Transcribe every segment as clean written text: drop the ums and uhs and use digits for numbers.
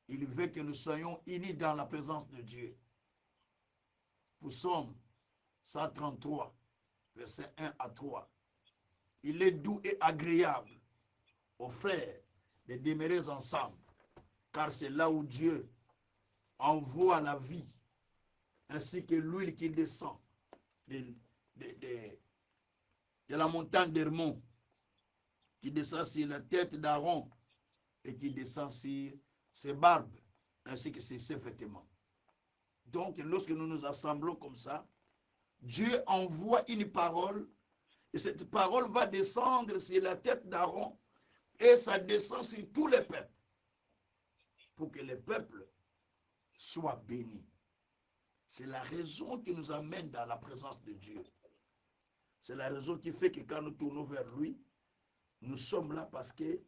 Il veut que nous soyons unis dans la présence de Dieu. Psaume 133, versets 1 à 3. Il est doux et agréable aux frères de demeurer ensemble, car c'est là où Dieu envoie la vie, ainsi que l'huile qui descend de la montagne d'Hermon, qui descend sur la tête d'Aaron et qui descend sur ses barbes, ainsi que sur ses vêtements. Donc, lorsque nous nous assemblons comme ça, Dieu envoie une parole, et cette parole va descendre sur la tête d'Aaron, et ça descend sur tous les peuples, pour que les peuples soient bénis. C'est la raison qui nous amène dans la présence de Dieu. C'est la raison qui fait que quand nous tournons vers lui, nous sommes là parce que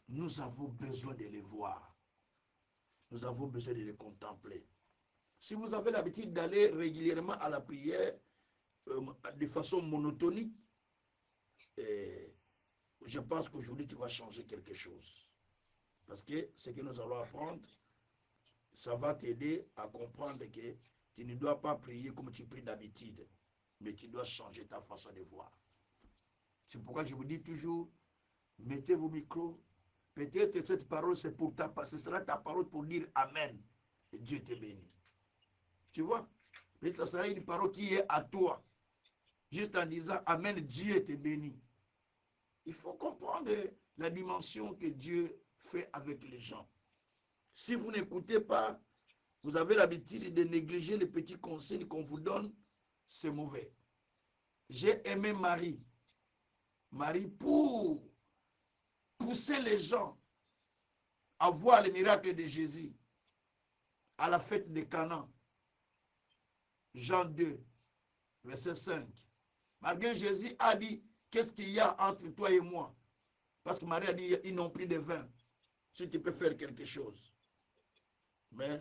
nous avons besoin de les voir. Nous avons besoin de les contempler. Si vous avez l'habitude d'aller régulièrement à la prière de façon monotonique, je pense qu'aujourd'hui tu vas changer quelque chose. Parce que ce que nous allons apprendre, ça va t'aider à comprendre que tu ne dois pas prier comme tu pries d'habitude, mais tu dois changer ta façon de voir. C'est pourquoi je vous dis toujours, mettez vos micros. Peut-être que cette parole, c'est pour ta parole. Ce sera ta parole pour dire Amen. Et Dieu te bénit. Tu vois? Peut-être que ce sera une parole qui est à toi. Juste en disant Amen, Dieu te bénit. Il faut comprendre la dimension que Dieu fait avec les gens. Si vous n'écoutez pas, vous avez l'habitude de négliger les petits conseils qu'on vous donne, c'est mauvais. J'ai aimé Marie. Marie, pour pousser les gens à voir le miracle de Jésus à la fête de Cana. Jean 2, verset 5. Malgré Jésus a dit, qu'est-ce qu'il y a entre toi et moi? Parce que Marie a dit, ils n'ont pris de vin. Si tu peux faire quelque chose. Mais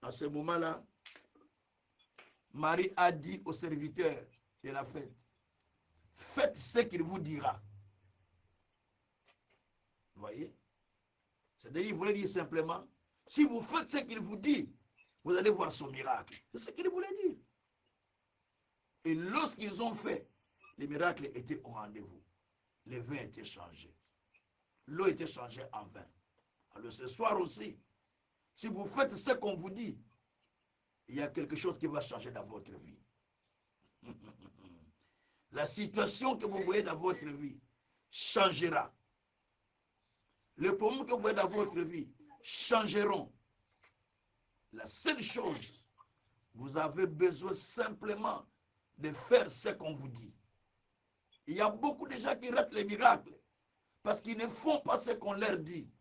à ce moment-là, Marie a dit aux serviteurs de la fête, faites ce qu'il vous dira. Vous voyez? C'est-à-dire, il voulait dire simplement, si vous faites ce qu'il vous dit, vous allez voir son miracle. C'est ce qu'il voulait dire. Et lorsqu'ils ont fait, les miracles étaient au rendez-vous. Les vins étaient changés. L'eau était changée en vin. Alors ce soir aussi, si vous faites ce qu'on vous dit, il y a quelque chose qui va changer dans votre vie. La situation que vous voyez dans votre vie changera. Les problèmes que vous voyez dans votre vie changeront. La seule chose, vous avez besoin simplement de faire ce qu'on vous dit. Il y a beaucoup de gens qui ratent les miracles parce qu'ils ne font pas ce qu'on leur dit.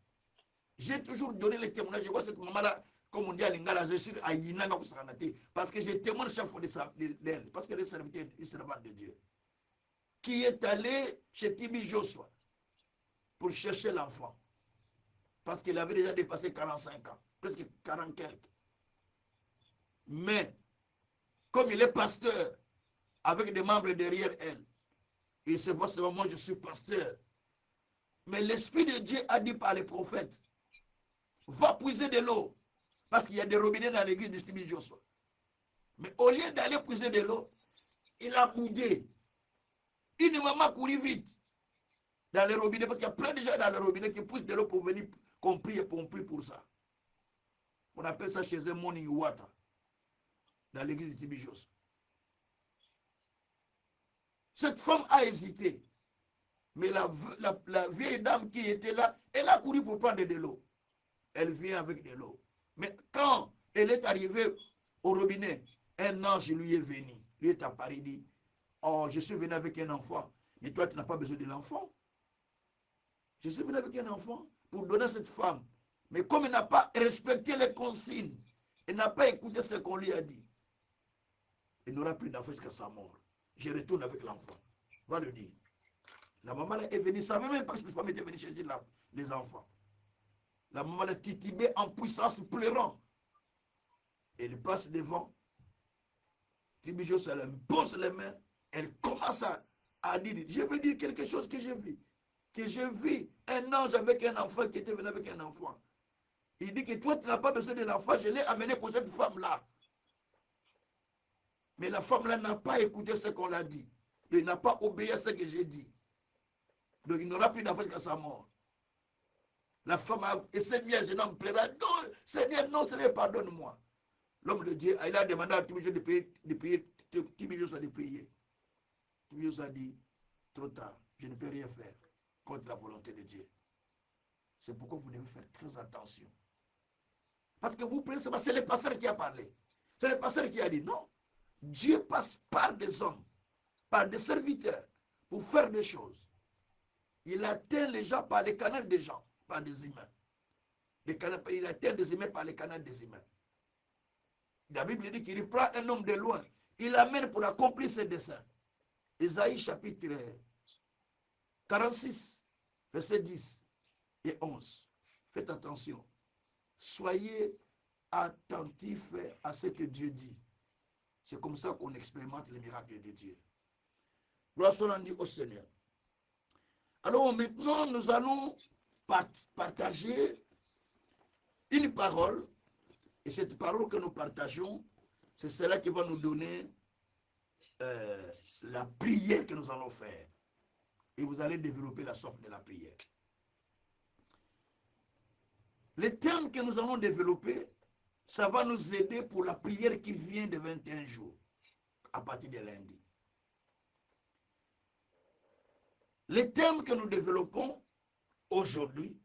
J'ai toujours donné les témoignages. Je vois cette maman-là, comme on dit à Lingala, je suis à Yinanga parce que j'ai témoigné chaque fois d'elle, parce qu'elle est servante de Dieu, qui est allée chez Tibi Joshua pour chercher l'enfant. Parce qu'il avait déjà dépassé 45 ans, presque 40 quelques. Mais, comme il est pasteur, avec des membres derrière elle, il se voit seulement, moi je suis pasteur. Mais l'Esprit de Dieu a dit par les prophètes, va puiser de l'eau, parce qu'il y a des robinets dans l'église de Tibi Joshua. Mais au lieu d'aller puiser de l'eau, il a bougé. Une maman courit vite dans les robinets, parce qu'il y a plein de gens dans les robinets qui poussent de l'eau pour venir, qu'on prie pour ça. On appelle ça chez eux morning water, dans l'église de Tibi Joshua. Cette femme a hésité. Mais la vieille dame qui était là, elle a couru pour prendre de l'eau. Elle vient avec de l'eau. Mais quand elle est arrivée au robinet, un ange lui est venu. Lui est apparu et dit, oh, je suis venu avec un enfant. Mais toi, tu n'as pas besoin de l'enfant. Je suis venu avec un enfant pour donner à cette femme. Mais comme elle n'a pas respecté les consignes, elle n'a pas écouté ce qu'on lui a dit, elle n'aura plus d'enfant jusqu'à sa mort. Je retourne avec l'enfant. Va le dire. La maman là est venue, ça ne savait même pas que cette femme était venue chercher les enfants. La maman l'a titubé en puissance, pleurant. Elle passe devant. Tibi Joshua, elle pose les mains. Elle commence à dire, je veux dire quelque chose que j'ai vu. Que j'ai vu un ange avec un enfant qui était venu avec un enfant. Il dit que toi, tu n'as pas besoin de l'enfant, je l'ai amené pour cette femme-là. Mais la femme-là n'a pas écouté ce qu'on l'a dit. Il n'a pas obéi à ce que j'ai dit. Donc il n'aura plus d'enfant jusqu'à sa mort. La femme a essayé de jeune homme plaira. Non, Seigneur, non, Seigneur, pardonne-moi. L'homme de Dieu, il a demandé à Timothée de prier. Timothée a prié. Timothée a dit, trop tard, je ne peux rien faire contre la volonté de Dieu. C'est pourquoi vous devez faire très attention. Parce que vous prenez, c'est le pasteur qui a parlé. C'est le pasteur qui a dit non. Dieu passe par des hommes, par des serviteurs, pour faire des choses. Il atteint les gens par les canaux des gens, par des humains. Il atteint des humains par les canaux des humains. La Bible dit qu'il prend un homme de loin, il l'amène pour accomplir ses desseins. Ésaïe chapitre 46, versets 10 et 11. Faites attention. Soyez attentifs à ce que Dieu dit. C'est comme ça qu'on expérimente les miracles de Dieu. Gloire soit rendue au Seigneur. Alors maintenant, nous allons partager une parole. Et cette parole que nous partageons, c'est cela qui va nous donner la prière que nous allons faire. Et vous allez développer la sorte de la prière. Les termes que nous allons développer, ça va nous aider pour la prière qui vient de 21 jours, à partir de lundi. Les termes que nous développons aujourd'hui,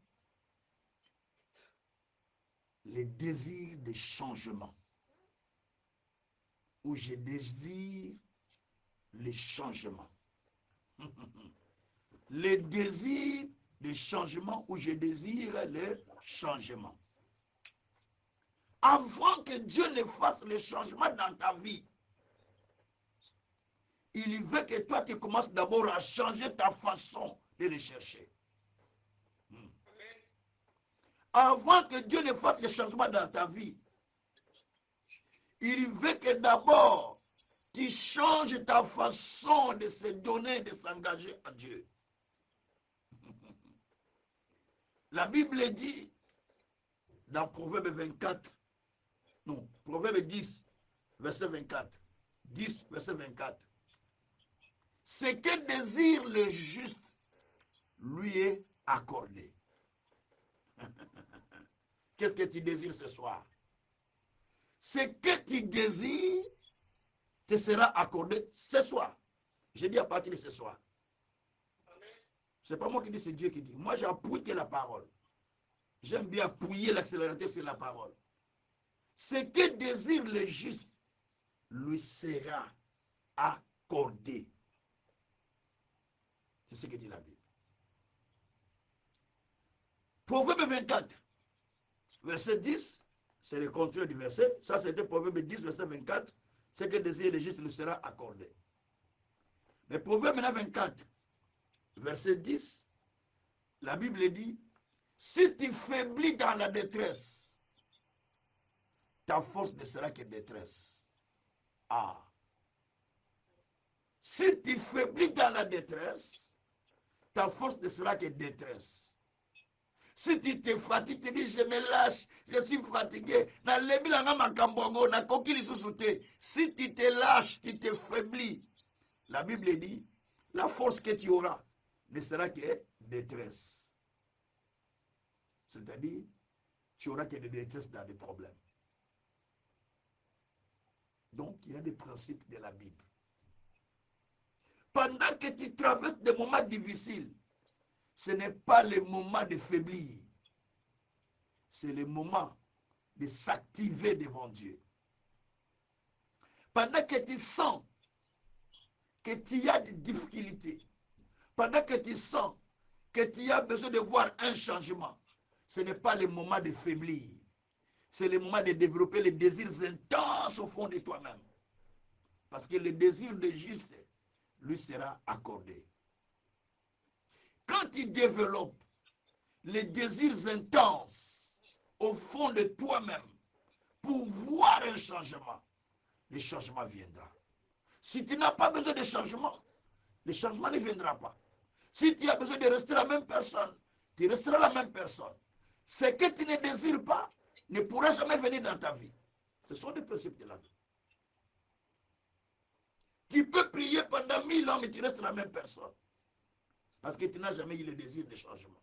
les désirs de changement, où je désire les changements. Les désirs de changement, où je désire le changement. Avant que Dieu ne fasse le changement dans ta vie, il veut que toi tu commences d'abord à changer ta façon de le chercher. Avant que Dieu ne fasse le changement dans ta vie, il veut que d'abord tu changes ta façon de se donner, de s'engager à Dieu. La Bible dit dans Proverbe 24, non, Proverbe 10, verset 24, 10, verset 24, ce que désire le juste lui est accordé. Qu'est-ce que tu désires ce soir? Ce que tu désires te sera accordé ce soir. Je dis à partir de ce soir. Ce n'est pas moi qui dis, c'est Dieu qui dit. Moi, j'appuie que la parole. J'aime bien appuyer l'accélérateur sur la parole. Ce que désire le juste lui sera accordé. C'est ce que dit la Bible. Proverbe 24, verset 10, c'est le contraire du verset. Ça, c'était Proverbe 10, verset 24. Ce que désire le juste lui sera accordé. Mais Proverbe 24, verset 10, la Bible dit, si tu faiblis dans la détresse, ta force ne sera que détresse. Ah. Si tu faiblis dans la détresse, ta force ne sera que détresse. Si tu te fatigues, tu te dis, je me lâche, je suis fatigué. Si tu te lâches, tu te faiblis, la Bible dit, la force que tu auras ne sera que détresse. C'est-à-dire, tu auras que des détresses dans des problèmes. Donc, il y a des principes de la Bible. Pendant que tu traverses des moments difficiles, ce n'est pas le moment de faiblir. C'est le moment de s'activer devant Dieu. Pendant que tu sens que tu as des difficultés, pendant que tu sens que tu as besoin de voir un changement, ce n'est pas le moment de faiblir. C'est le moment de développer les désirs intenses au fond de toi-même. Parce que le désir de juste lui sera accordé. Quand tu développes les désirs intenses au fond de toi-même pour voir un changement, le changement viendra. Si tu n'as pas besoin de changement, le changement ne viendra pas. Si tu as besoin de rester la même personne, tu resteras la même personne. Ce que tu ne désires pas ne pourra jamais venir dans ta vie. Ce sont des principes de la vie. Tu peux prier pendant 1000 ans, mais tu restes la même personne. Parce que tu n'as jamais eu le désir de changement.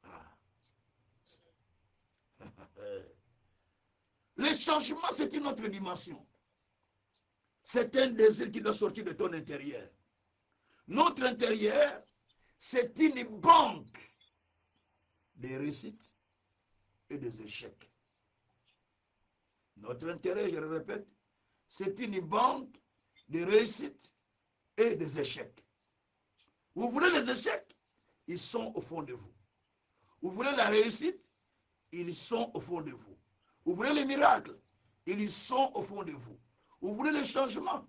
Ah. Le changement, c'est une autre dimension. C'est un désir qui doit sortir de ton intérieur. Notre intérieur, c'est une banque des réussites et des échecs. Notre intérieur, je le répète, c'est une banque de réussites et des échecs. Vous voulez les échecs? Ils sont au fond de vous. Vous voulez la réussite? Ils sont au fond de vous. Vous voulez les miracles? Ils sont au fond de vous. Vous voulez les changements?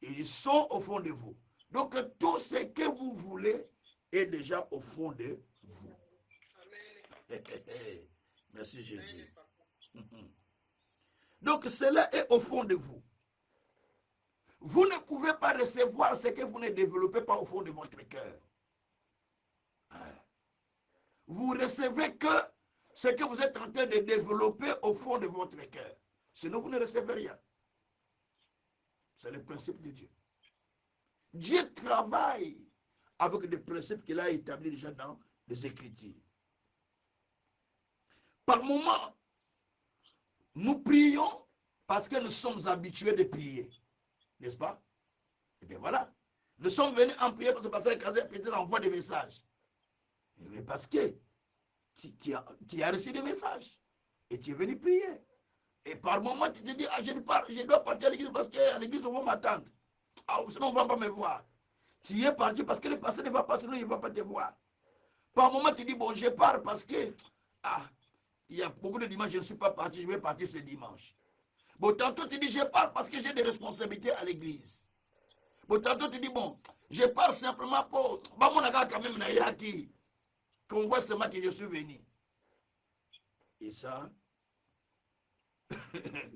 Ils sont au fond de vous. Donc tout ce que vous voulez est déjà au fond de vous. Merci Jésus. Donc cela est au fond de vous. Vous ne pouvez pas recevoir ce que vous ne développez pas au fond de votre cœur. Vous recevez que ce que vous êtes en train de développer au fond de votre cœur. Sinon, vous ne recevez rien. C'est le principe de Dieu. Dieu travaille avec des principes qu'il a établis déjà dans les Écritures. Par moments, nous prions parce que nous sommes habitués de prier. N'est-ce pas? Et bien voilà. Nous sommes venus en prière parce que Pasteur Kazé peut-être envoie des messages. Mais parce que tu as reçu des messages et tu es venu prier. Et par moment, tu te dis, ah, je dois partir à l'église parce qu'à l'église, on va m'attendre. Ah, sinon, on ne va pas me voir. Tu es parti parce que le pasteur ne va pas, sinon il ne va pas te voir. Par moment, tu dis, bon, je pars parce que, il y a beaucoup de dimanches, je ne suis pas parti, je vais partir ce dimanche. Bon, tantôt, tu dis, je pars parce que j'ai des responsabilités à l'église. Bon, tantôt, tu dis, bon, je pars simplement pour, bah, mon agent quand même, qu'on voit seulement que je suis venu. Et ça,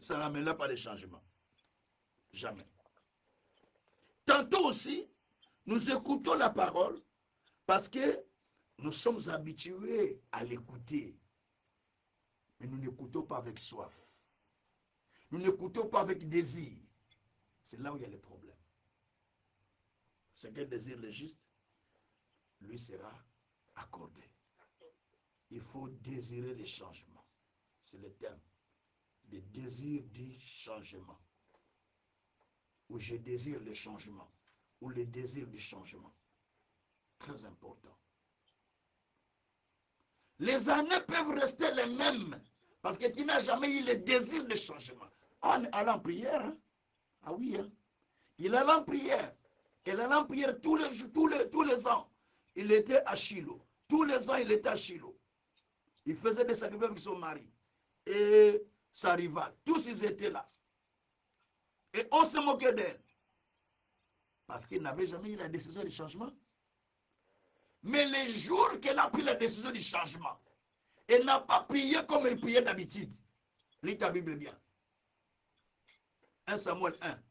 ça n'amènera pas de changement. Jamais. Tantôt aussi, nous écoutons la parole parce que nous sommes habitués à l'écouter. Mais nous n'écoutons pas avec soif. Nous n'écoutons pas avec désir. C'est là où il y a le problème. Ce que désire le juste, lui sera accordé. Il faut désirer les changements. C'est le terme. Le désir du changement. Ou je désire le changement. Ou le désir du changement. Très important. Les années peuvent rester les mêmes parce que tu n'as jamais eu le désir de changement. En allant en prière, hein? Ah oui, hein? Il allait en prière. Il allait en prière tous les ans. Il était à Shiloh. Tous les ans, il était à Shiloh. Il faisait des sacrifices avec son mari et sa rivale. Tous ils étaient là. Et on se moquait d'elle. Parce qu'il n'avait jamais eu la décision du changement. Mais les jours qu'elle a pris la décision du changement, elle n'a pas prié comme elle priait d'habitude. Lis ta Bible bien. 1 Samuel 1,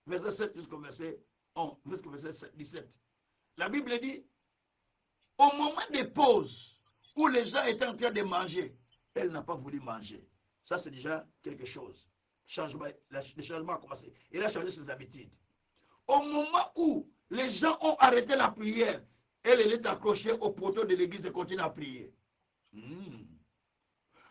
verset 7 jusqu'au verset 11, jusqu'au verset 17. La Bible dit, au moment des pauses où les gens étaient en train de manger, elle n'a pas voulu manger. Ça, c'est déjà quelque chose. Le changement a commencé. Elle a changé ses habitudes. Au moment où les gens ont arrêté la prière, elle est accrochée au poteau de l'église et continue à prier.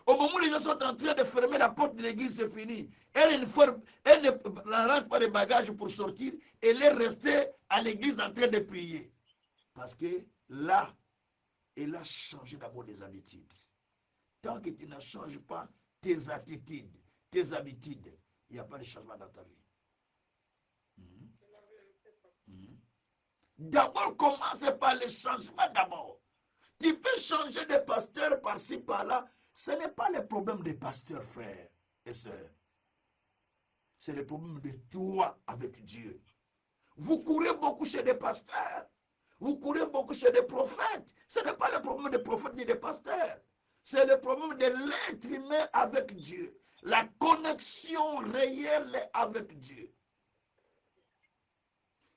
Au moment où les gens sont en train de fermer la porte de l'église, c'est fini. Elle ne n'arrange pas de bagages pour sortir. Elle est restée à l'église en train de prier. Parce que là, elle a changé d'abord des habitudes. Tant que tu ne changes pas tes attitudes, tes habitudes, il n'y a pas de changement dans ta vie. D'abord, commence par le changement d'abord. Tu peux changer de pasteur par-ci, par-là. Ce n'est pas le problème des pasteurs, frères et sœurs. C'est le problème de toi avec Dieu. Vous courez beaucoup chez des pasteurs. Vous courez beaucoup chez des prophètes. Ce n'est pas le problème des prophètes ni des pasteurs. C'est le problème de l'être humain avec Dieu. La connexion réelle avec Dieu.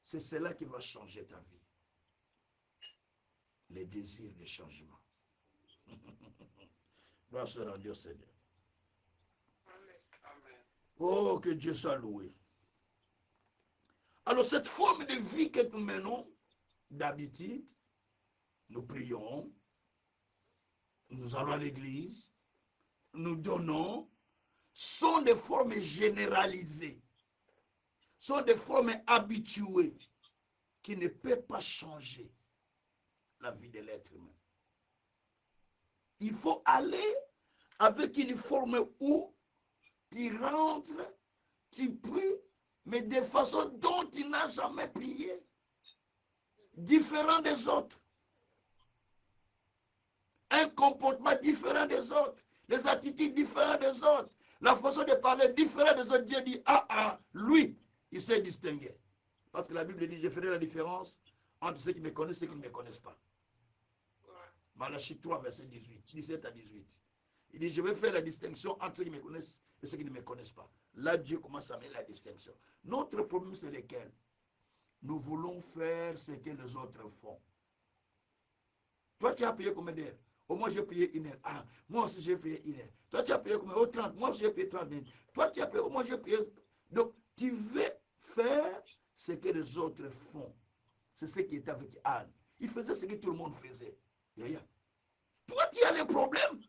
C'est cela qui va changer ta vie. Les désirs de changement. Gloire soit rendue au Seigneur. Amen. Oh, que Dieu soit loué. Alors, cette forme de vie que nous menons, d'habitude, nous prions, nous allons à l'église, nous donnons, sont des formes généralisées, sont des formes habituées qui ne peuvent pas changer la vie de l'être humain. Il faut aller avec une forme où tu rentres, tu pries, mais de façon dont tu n'as jamais prié, différent des autres. Un comportement différent des autres, des attitudes différentes des autres, la façon de parler différente des autres. Dieu dit, lui, il s'est distingué. Parce que la Bible dit, je ferai la différence entre ceux qui me connaissent et ceux qui ne me connaissent pas. Malachie 3, verset 18, 17 à 18. Il dit, je vais faire la distinction entre ceux qui me connaissent et ceux qui ne me connaissent pas. Là, Dieu commence à mettre la distinction. Notre problème, c'est lequel? Nous voulons faire ce que les autres font. Toi, tu as payé combien d'heures? Au moins, j'ai payé 1 heure. Ah, moi aussi, j'ai payé 1 heure. Toi, tu as payé combien? 30. Moi aussi, j'ai payé 30 minutes. Toi, tu as payé, au moins, j'ai payé. Donc, tu veux faire ce que les autres font. C'est ce qui était avec Anne. Il faisait ce que tout le monde faisait. Rien. Toi, tu as les problèmes.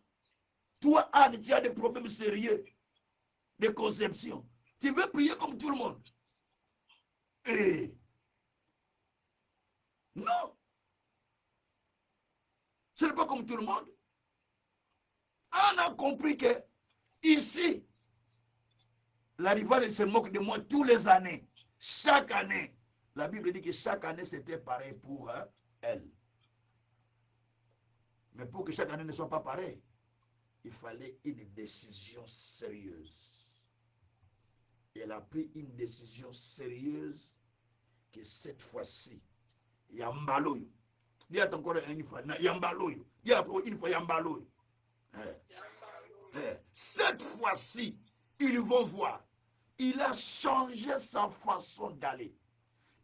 Toi, Anne, tu as des problèmes sérieux de conception. Tu veux prier comme tout le monde. Et non. Ce n'est pas comme tout le monde. Anne a compris que ici, la rivale se moque de moi tous les années. Chaque année. La Bible dit que chaque année, c'était pareil pour elle. Mais pour que chaque année ne soit pas pareil, il fallait une décision sérieuse. Et elle a pris une décision sérieuse que cette fois-ci, Yambaloyo. Dis encore une fois, Yambaloyo. Dis une fois Yambaloyo. Cette fois-ci, ils vont voir. Il a changé sa façon d'aller.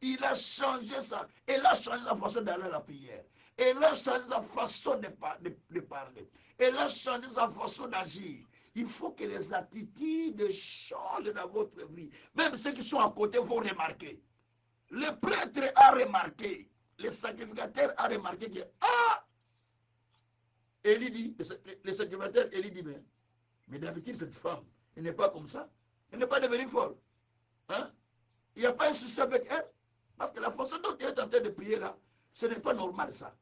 Il a changé sa, elle a changé sa façon d'aller à la prière. Elle a changé sa façon de parler. Elle a changé sa façon d'agir. Il faut que les attitudes changent dans votre vie. Même ceux qui sont à côté vont remarquer. Le prêtre a remarqué. Le sacrificateur a remarqué que, Élie dit, le sacrificateur, Élie dit, mais d'habitude, cette femme, elle n'est pas comme ça. Elle n'est pas devenue folle. Hein? Il n'y a pas un souci avec elle. Parce que la façon dont elle est en train de prier là, ce n'est pas normal ça.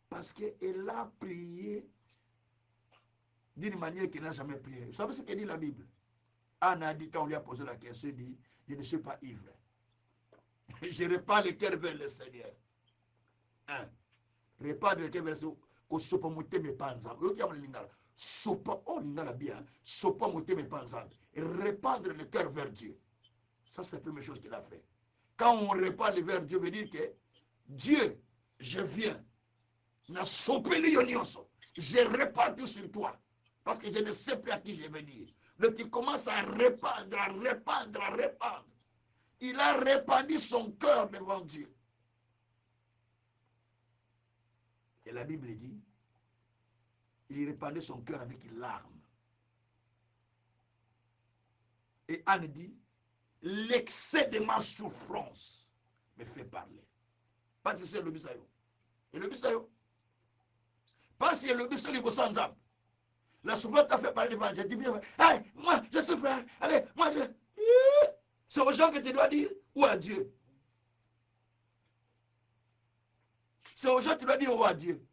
Parce qu'elle a prié d'une manière qu'elle n'a jamais prié. Vous savez ce que dit la Bible? Anne a dit, quand on lui a posé la question, il dit, je ne suis pas ivre. Je répare le cœur vers le Seigneur. Hein? Répare le cœur vers le Seigneur. Ko sopa motema epanzambe. Oyo kiamu lingala. Sopa, oh lingala bien. Sopa motema epanzambe. Répandre le cœur vers Dieu. Ça, c'est la première chose qu'il a fait. Quand on répand le vers Dieu, veut dire que Dieu, je viens. Je répands tout sur toi. Parce que je ne sais plus à qui je vais dire. Donc il commence à répandre, à répandre, à répandre. Il a répandu son cœur devant Dieu. Et la Bible dit, il répandait son cœur avec une larme. Et Anne dit, l'excès de ma souffrance me fait parler. Parce que c'est le bisayo. Et le bisayo. Parce que le bisayo, il sans âme. La souffrance t'a fait parler devant. J'ai dit bien, hey, moi, je souffre. Allez, moi, je. C'est aux gens que tu dois dire ou à Dieu. C'est aux gens que tu dois dire ou à Dieu.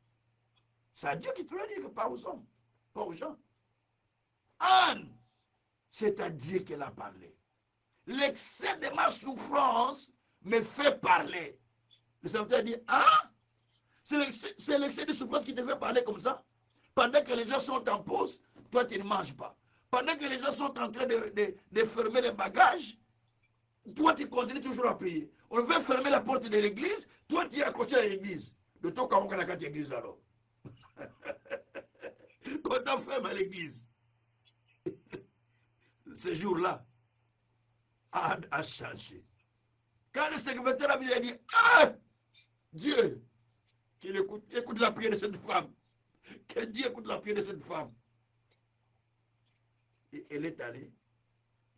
C'est à Dieu qui te doit dire, pas aux hommes, pas aux gens. Anne, c'est à Dieu qu'elle a parlé. L'excès de ma souffrance me fait parler. Le Seigneur dit, c'est l'excès de souffrance qui te fait parler comme ça. Pendant que les gens sont en pause, toi tu ne manges pas. Pendant que les gens sont en train de fermer les bagages, toi tu continues toujours à prier. On veut fermer la porte de l'église, toi tu es accroché à l'église. De ton cas, on a quatre églises alors. Quand on ferme à l'église, ce jour-là, Anne a changé. Quand le secrétaire a dit, Dieu, qu'il écoute la prière de cette femme. Que Dieu écoute la prière de cette femme. Et elle est allée,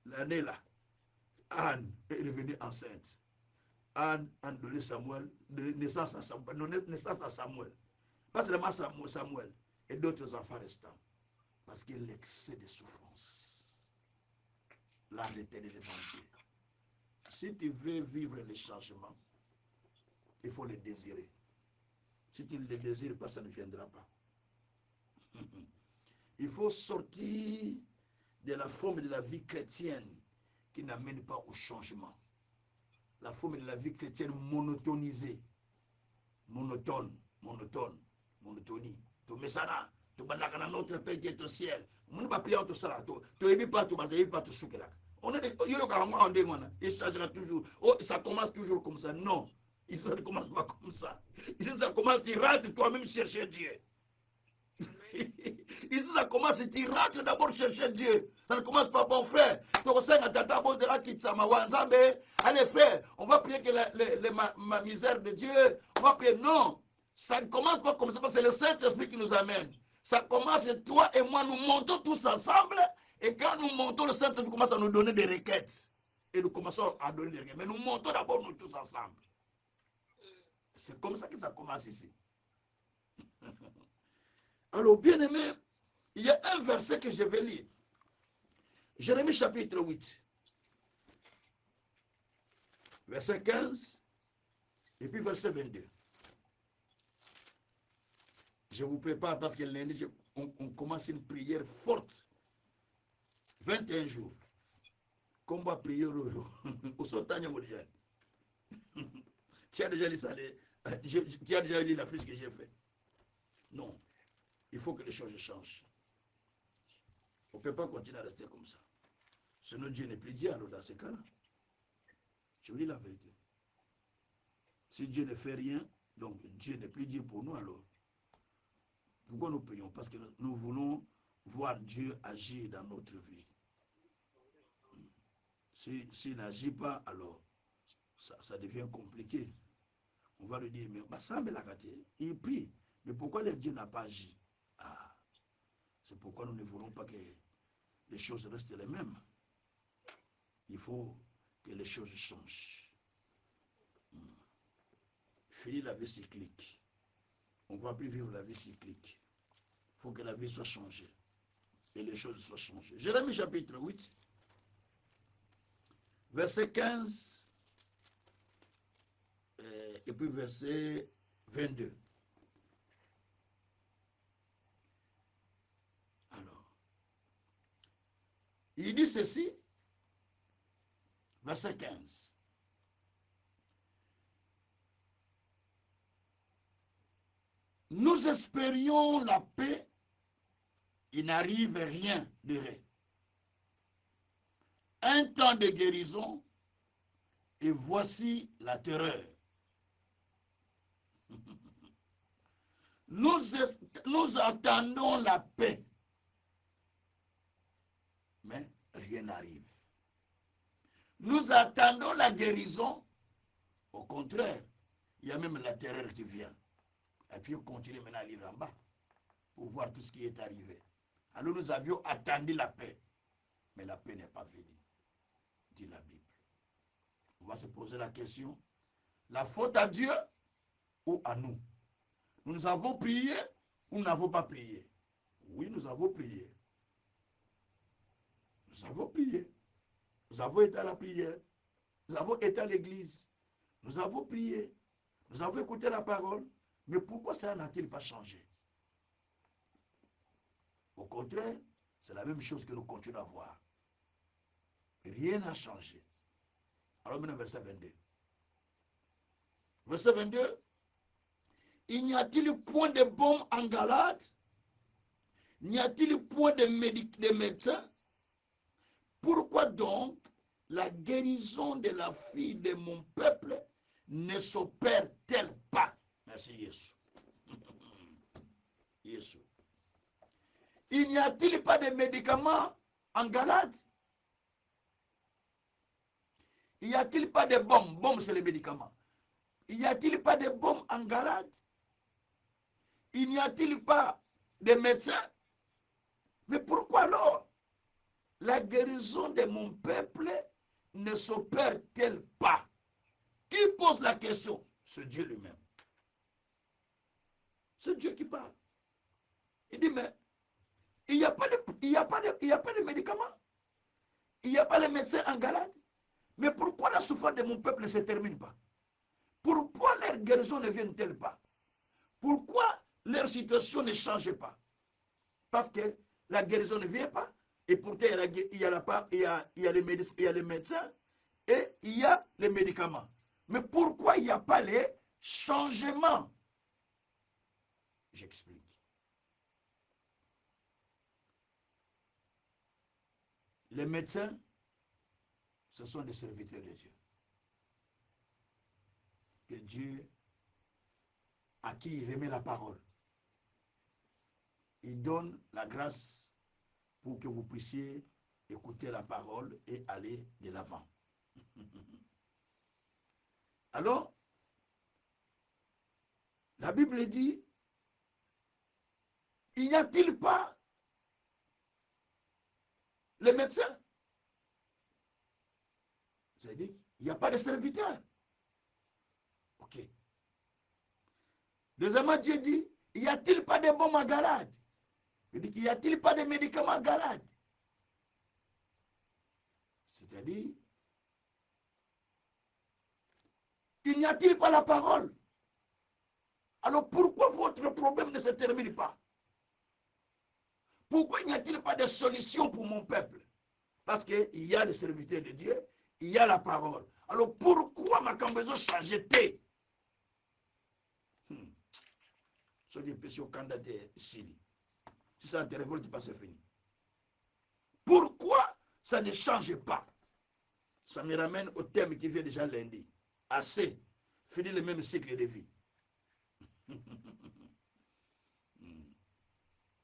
l'année là, Anne est devenue enceinte. Anne a donné Samuel, de naissance à Samuel, naissance à Samuel. Pas seulement Samuel et d'autres enfants restants. Parce que l'excès de souffrance, l'âme d'éternel devant Dieu. Si tu veux vivre les changements, il faut les désirer. Si tu ne les désires pas, ça ne viendra pas. Il faut sortir de la forme de la vie chrétienne qui n'amène pas au changement. La forme de la vie chrétienne monotonisée. Monotonie. Tu mets ça là, tu vas dans notre Père qui est au ciel. On ne va pas prier tout ça. Tu ne pas tout souker. On est il changera toujours. Oh, ça commence toujours comme ça. Non, ça ne commence pas comme ça. Ici, ça commence, tu rentres toi-même chercher Dieu. Ici, ça commence, tu rentres d'abord chercher Dieu. Ça ne commence pas, bon frère. Allez frère, on va prier que ma misère de Dieu. On va prier. Non, ça ne commence pas comme ça, parce que c'est le Saint-Esprit qui nous amène. Ça commence, toi et moi, nous montons tous ensemble. Et quand nous montons, le Saint-Esprit commence à nous donner des requêtes. Et nous commençons à donner des requêtes. Mais nous montons d'abord nous tous ensemble. C'est comme ça que ça commence ici. Alors, bien aimé, il y a un verset que je vais lire. Jérémie chapitre 8. Verset 15. Et puis verset 22. Je vous prépare parce que lundi, on commence une prière forte. 21 jours. Combat prière au Sontanya Modial. Tu as déjà lu ça, tu as déjà lu la fiche que j'ai faite. Non. Il faut que les choses changent. On ne peut pas continuer à rester comme ça. Sinon, Dieu n'est plus Dieu alors dans ce cas-là. Je vous dis la vérité. Si Dieu ne fait rien, donc Dieu n'est plus Dieu pour nous alors. Pourquoi nous prions? Parce que nous voulons voir Dieu agir dans notre vie. S'il n'agit pas, alors ça devient compliqué. On va lui dire, mais il prie. Mais pourquoi le Dieu n'a pas agi? Ah, c'est pourquoi nous ne voulons pas que les choses restent les mêmes. Il faut que les choses changent. Fini la vie cyclique. On ne va plus vivre la vie cyclique. Il faut que la vie soit changée. Et les choses soient changées. Jérémie chapitre 8, verset 15, et puis verset 22. Alors, il dit ceci, verset 15. Nous espérions la paix, il n'arrive rien de vrai. Un temps de guérison, et voici la terreur. Nous attendons la paix, mais rien n'arrive. Nous attendons la guérison, au contraire, il y a même la terreur qui vient. Et puis on continue maintenant à lire en bas pour voir tout ce qui est arrivé. Alors nous avions attendu la paix, mais la paix n'est pas venue, dit la Bible. On va se poser la question, la faute à Dieu ou à nous? Nous avons prié ou nous n'avons pas prié? Oui, nous avons prié. Nous avons prié. Nous avons été à la prière. Nous avons été à l'église. Nous avons prié. Nous avons écouté la parole. Mais pourquoi ça n'a-t-il pas changé? Au contraire, c'est la même chose que nous continuons à voir. Rien n'a changé. Alors maintenant, verset 22. Verset 22. Il n'y a-t-il point de baume en Galate? N'y a-t-il point de médecins? Pourquoi donc la guérison de la fille de mon peuple ne s'opère-t-elle pas? Merci Jésus. Jésus. Il n'y a-t-il pas de médicaments en Galate? Il n'y a-t-il pas de bombes? Bombes, c'est les médicaments. Il n'y a-t-il pas de bombes en Galate? Il n'y a-t-il pas des médecins. Mais pourquoi alors la guérison de mon peuple ne s'opère-t-elle pas? Qui pose la question? C'est Dieu lui-même. C'est Dieu qui parle. Il dit, mais il n'y a pas de médicaments. Il n'y a pas de médecins en Galade. Mais pourquoi la souffrance de mon peuple ne se termine pas? Pourquoi leur guérison ne vient-elle pas? Pourquoi leur situation ne change pas? Parce que la guérison ne vient pas. Et pourtant, il y a les médecins et il y a les médicaments. Mais pourquoi il n'y a pas les changements? J'explique. Les médecins, ce sont des serviteurs de Dieu. Que Dieu, à qui il remet la parole, il donne la grâce pour que vous puissiez écouter la parole et aller de l'avant. Alors, la Bible dit, il n'y a-t-il pas les médecins? C'est-à-dire, il n'y a pas de serviteurs. Ok. Deuxièmement, Dieu dit, y a-t-il pas de bombes à Galade? Il dit, y a-t-il pas de médicaments à Galade? C'est-à-dire, il n'y a-t-il pas la parole? Alors pourquoi votre problème ne se termine pas? Pourquoi n'y a-t-il pas de solution pour mon peuple? Parce qu'il y a les serviteurs de Dieu, il y a la parole. Alors pourquoi ma cambezo changeait? Ce qui est au candidat ici. Si ça te révolte pas, c'est fini. Pourquoi ça ne change pas? Ça me ramène au thème qui vient déjà lundi. Assez. Fini le même cycle de vie.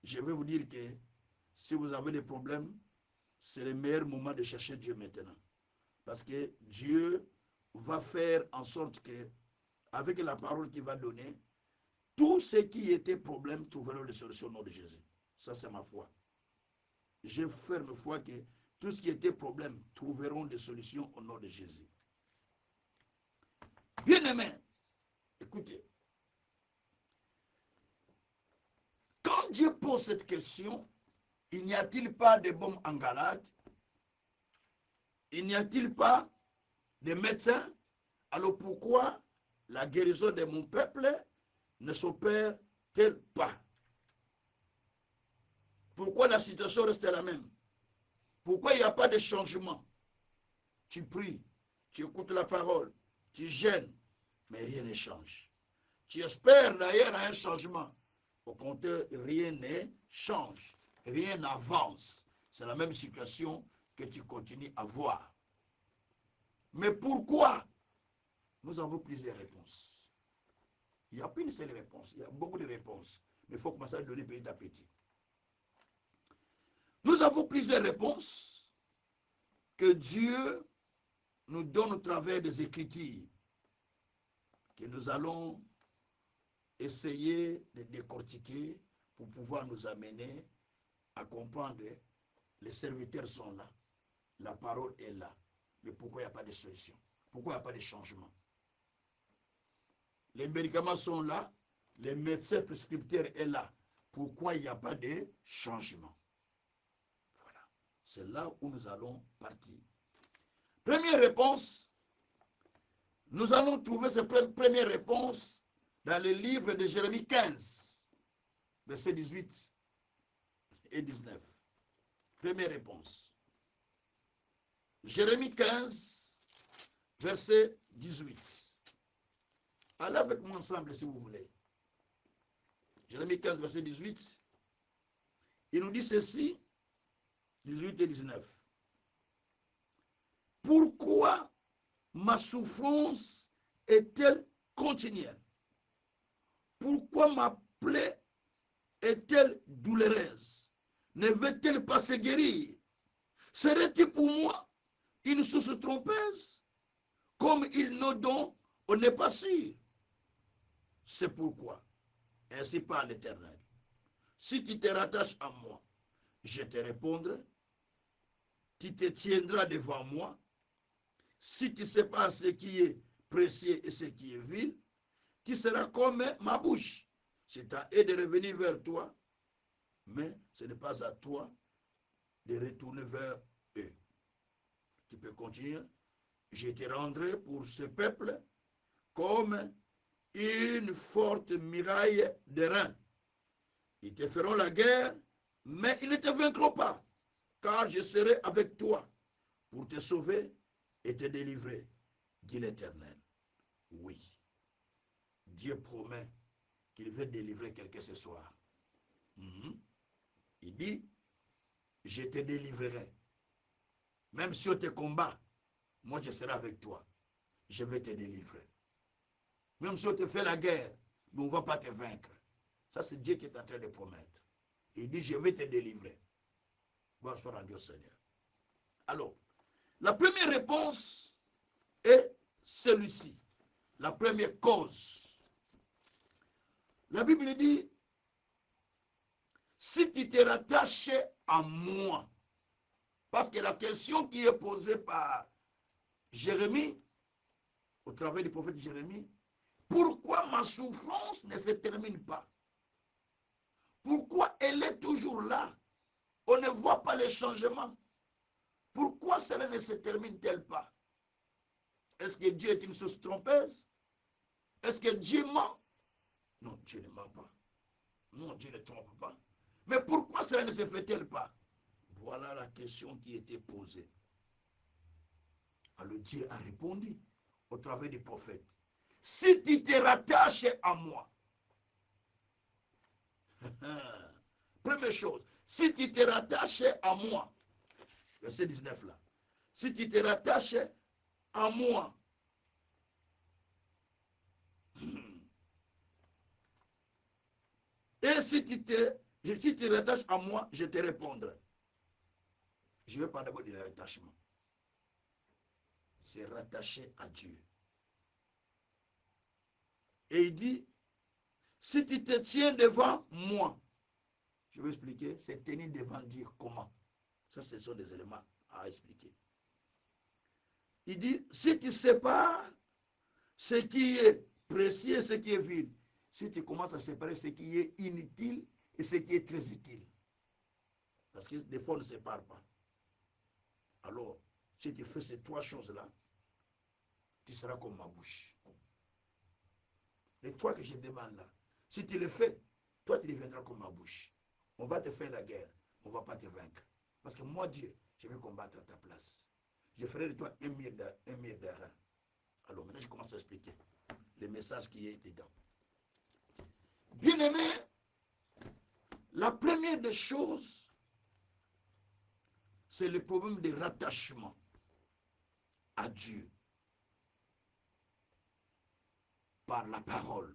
Je vais vous dire que si vous avez des problèmes, c'est le meilleur moment de chercher Dieu maintenant. Parce que Dieu va faire en sorte que, avec la parole qu'il va donner, tous ceux qui étaient problèmes trouveront des solutions au nom de Jésus. Ça, c'est ma foi. J'ai ferme foi que tout ce qui était problème trouveront des solutions au nom de Jésus. Bien-aimés, écoutez. Quand Dieu pose cette question, il n'y a-t-il pas de bombes en Galade? Il n'y a-t-il pas de médecins? Alors pourquoi la guérison de mon peuple ne s'opère-t-elle pas? Pourquoi la situation reste la même? Pourquoi il n'y a pas de changement? Tu pries, tu écoutes la parole, tu gênes, mais rien ne change. Tu espères d'ailleurs à un changement. Au contraire, rien ne change, rien n'avance. C'est la même situation que tu continues à voir. Mais pourquoi? Nous avons plusieurs réponses. Il n'y a pas une seule réponse, il y a beaucoup de réponses. Mais il faut commencer à donner petit à petit. Nous avons plusieurs réponses que Dieu nous donne au travers des Écritures, que nous allons essayer de décortiquer pour pouvoir nous amener à comprendre. Les serviteurs sont là, la parole est là, mais pourquoi il n'y a pas de solution? Pourquoi il n'y a pas de changement? Les médicaments sont là, les médecins prescripteurs sont là, pourquoi il n'y a pas de changement? Voilà, c'est là où nous allons partir. Première réponse, nous allons trouver cette première réponse dans le livre de Jérémie 15, versets 18 et 19. Première réponse. Jérémie 15, verset 18. Allez avec moi ensemble si vous voulez. Jérémie 15, verset 18. Il nous dit ceci, 18 et 19. Pourquoi ma souffrance est-elle continuelle? Pourquoi ma plaie est-elle douloureuse? Ne veut-elle pas se guérir? Serait-il pour moi une source trompeuse? Comme il n'en donne, on n'est pas sûr. C'est pourquoi, ainsi parle l'Éternel, Si tu te rattaches à moi, je te répondrai. Tu te tiendras devant moi. Si tu sépares ce qui est précieux et ce qui est vil, tu seras comme ma bouche. C'est à eux de revenir vers toi, mais ce n'est pas à toi de retourner vers eux. Tu peux continuer. Je te rendrai pour ce peuple comme une forte muraille de reins. Ils te feront la guerre, mais ils ne te vaincront pas, car je serai avec toi pour te sauver et te délivrer, dit l'Éternel. Oui, Dieu promet qu'il veut délivrer quelqu'un ce soir. Il dit, je te délivrerai. Même si on te combat, moi je serai avec toi. Je vais te délivrer. Même si on te fait la guerre, mais on ne va pas te vaincre. Ça, c'est Dieu qui est en train de promettre. Il dit, je vais te délivrer. Bonsoir à Dieu Seigneur. Alors, la première réponse est celui-ci. La première cause. La Bible dit, si tu te rattaches à moi, parce que la question qui est posée par Jérémie, au travers du prophète Jérémie, pourquoi ma souffrance ne se termine pas? Pourquoi elle est toujours là? On ne voit pas les changements. Pourquoi cela ne se termine-t-elle pas? Est-ce que Dieu est une source trompeuse? Est-ce que Dieu ment? Non, Dieu ne ment pas. Non, Dieu ne trompe pas. Mais pourquoi cela ne se fait-elle pas? Voilà la question qui était posée. Alors Dieu a répondu au travers des prophètes. Si tu te rattaches à moi, première chose, si tu te rattaches à moi, verset 19 là, si tu te rattaches à moi, et si tu te rattaches à moi, je te répondrai. Je vais parler d'abord du rattachement. C'est rattaché à Dieu. Et il dit, si tu te tiens devant moi, je vais expliquer, c'est tenir devant Dieu comment. Ça, ce sont des éléments à expliquer. Il dit, si tu sépares ce qui est précieux et ce qui est vil, si tu commences à séparer ce qui est inutile et ce qui est très utile, parce que des fois on ne sépare pas. Alors, si tu fais ces trois choses-là, tu seras comme ma bouche. Les trois que je demande là, si tu le fais, toi tu deviendras comme ma bouche. On va te faire la guerre, on ne va pas te vaincre. Parce que moi, Dieu, je vais combattre à ta place. Je ferai de toi un mur d'airain. Alors maintenant, je commence à expliquer le message qui est dedans. Bien-aimé, la première des choses, c'est le problème de rattachement à Dieu par la parole.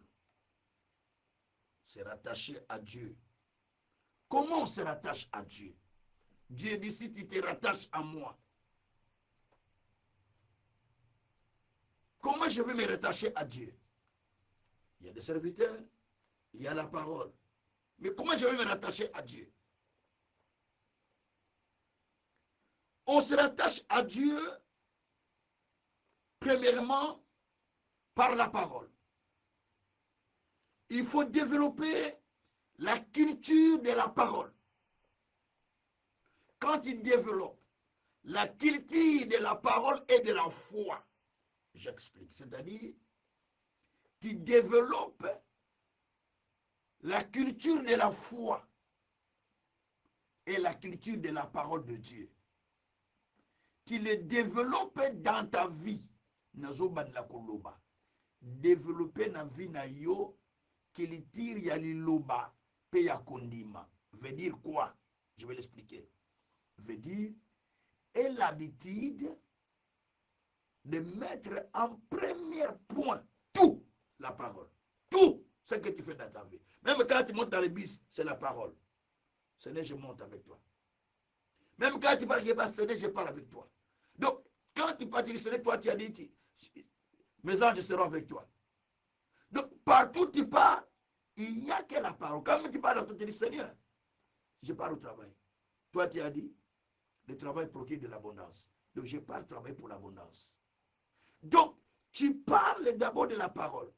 C'est rattaché à Dieu. Comment on se rattache à Dieu? Dieu dit, si tu te rattaches à moi, comment je vais me rattacher à Dieu? Il y a des serviteurs, il y a la parole. Mais comment je vais me rattacher à Dieu? On se rattache à Dieu, premièrement, par la parole. Il faut développer la culture de la parole. Quand tu développes la culture de la parole et de la foi, j'explique, c'est-à-dire, tu développes la culture de la foi et la culture de la parole de Dieu. Tu les développes dans ta vie. Développer na vie na yo, culture ya liloba pe ya kondima. Veut dire quoi? Je vais l'expliquer. Veut dire, et l'habitude de mettre en premier point tout la parole. Tout ce que tu fais dans ta vie. Même quand tu montes dans le bus, c'est la parole. Seigneur, je monte avec toi. Même quand tu parles, Seigneur, je parle avec toi. Donc, quand tu parles, Seigneur, toi, tu as dit, mes anges seront avec toi. Donc, partout tu pars, Il n'y a que la parole. Quand tu parles à ton Dieu, Seigneur, je pars au travail. Toi, tu as dit, le travail procure de l'abondance. Donc, je pars travailler pour l'abondance. Donc, tu parles d'abord de la parole.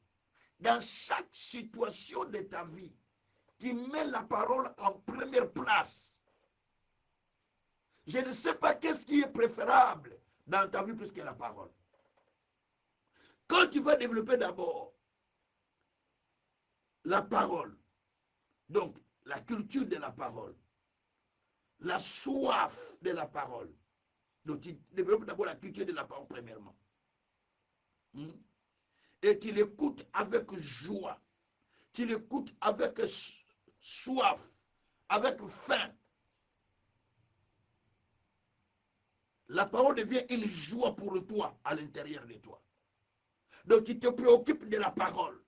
Dans chaque situation de ta vie, tu mets la parole en première place. Je ne sais pas qu'est-ce qui est préférable dans ta vie plus que la parole. Quand tu vas développer d'abord la parole, donc la culture de la parole, la soif de la parole, donc tu développes d'abord la culture de la parole premièrement. Et tu l'écoutes avec joie, tu l'écoutes avec soif, avec faim. La parole devient une joie pour toi à l'intérieur de toi. Donc tu te préoccupes de la parole.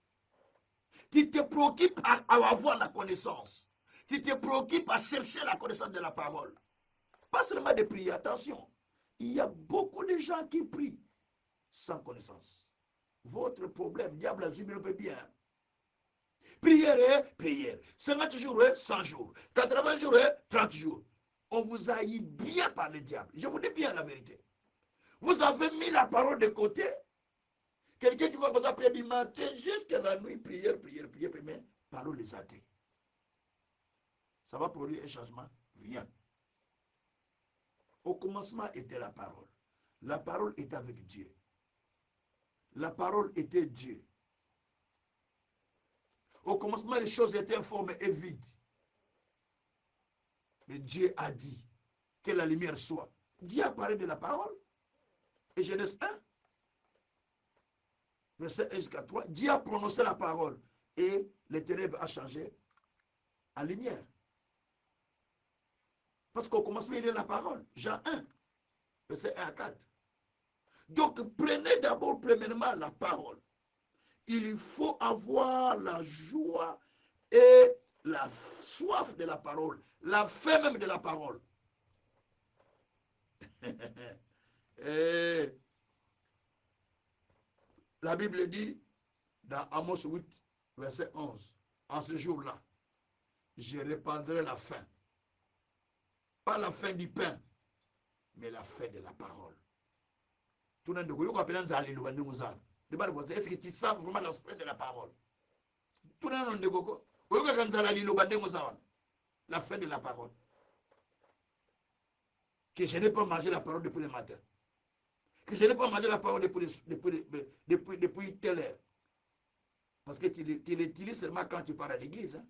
Tu te préoccupes à avoir la connaissance. Tu te préoccupes à chercher la connaissance de la parole. Pas seulement de prier, attention. Il y a beaucoup de gens qui prient sans connaissance. Votre problème, diable a peut bien. Prière, prière. 50 jours, 100 jours. 80 jours, 30 jours. On vous a eu bien par le diable. Je vous dis bien la vérité. Vous avez mis la parole de côté. Quelqu'un qui va passer prier du matin jusqu'à la nuit, prière, prière, prière, mais parole les athées. Ça va produire un changement? Rien. Au commencement était la parole. La parole était avec Dieu. La parole était Dieu. Au commencement, les choses étaient informes et vides. Mais Dieu a dit que la lumière soit. Dieu a parlé de la parole. Et Genèse 1, verset 1 jusqu'à 3, Dieu a prononcé la parole. Et les ténèbres a changé en lumière. Parce qu'au commencement, il y a la parole. Jean 1, verset 1 à 4. Donc, prenez d'abord, premièrement, la parole. Il faut avoir la joie et la soif de la parole, la faim même de la parole. Et la Bible dit, dans Amos 8, verset 11, en ce jour-là, je répandrai la faim. Pas la faim du pain, mais la faim de la parole. Tout le monde est-ce que tu sens vraiment l'aspect de la parole? Tout le monde la fin de la parole. Que je n'ai pas mangé la parole depuis le matin. Que je n'ai pas mangé la parole depuis telle heure. Parce que tu l'utilises seulement quand tu pars à l'église. Hein?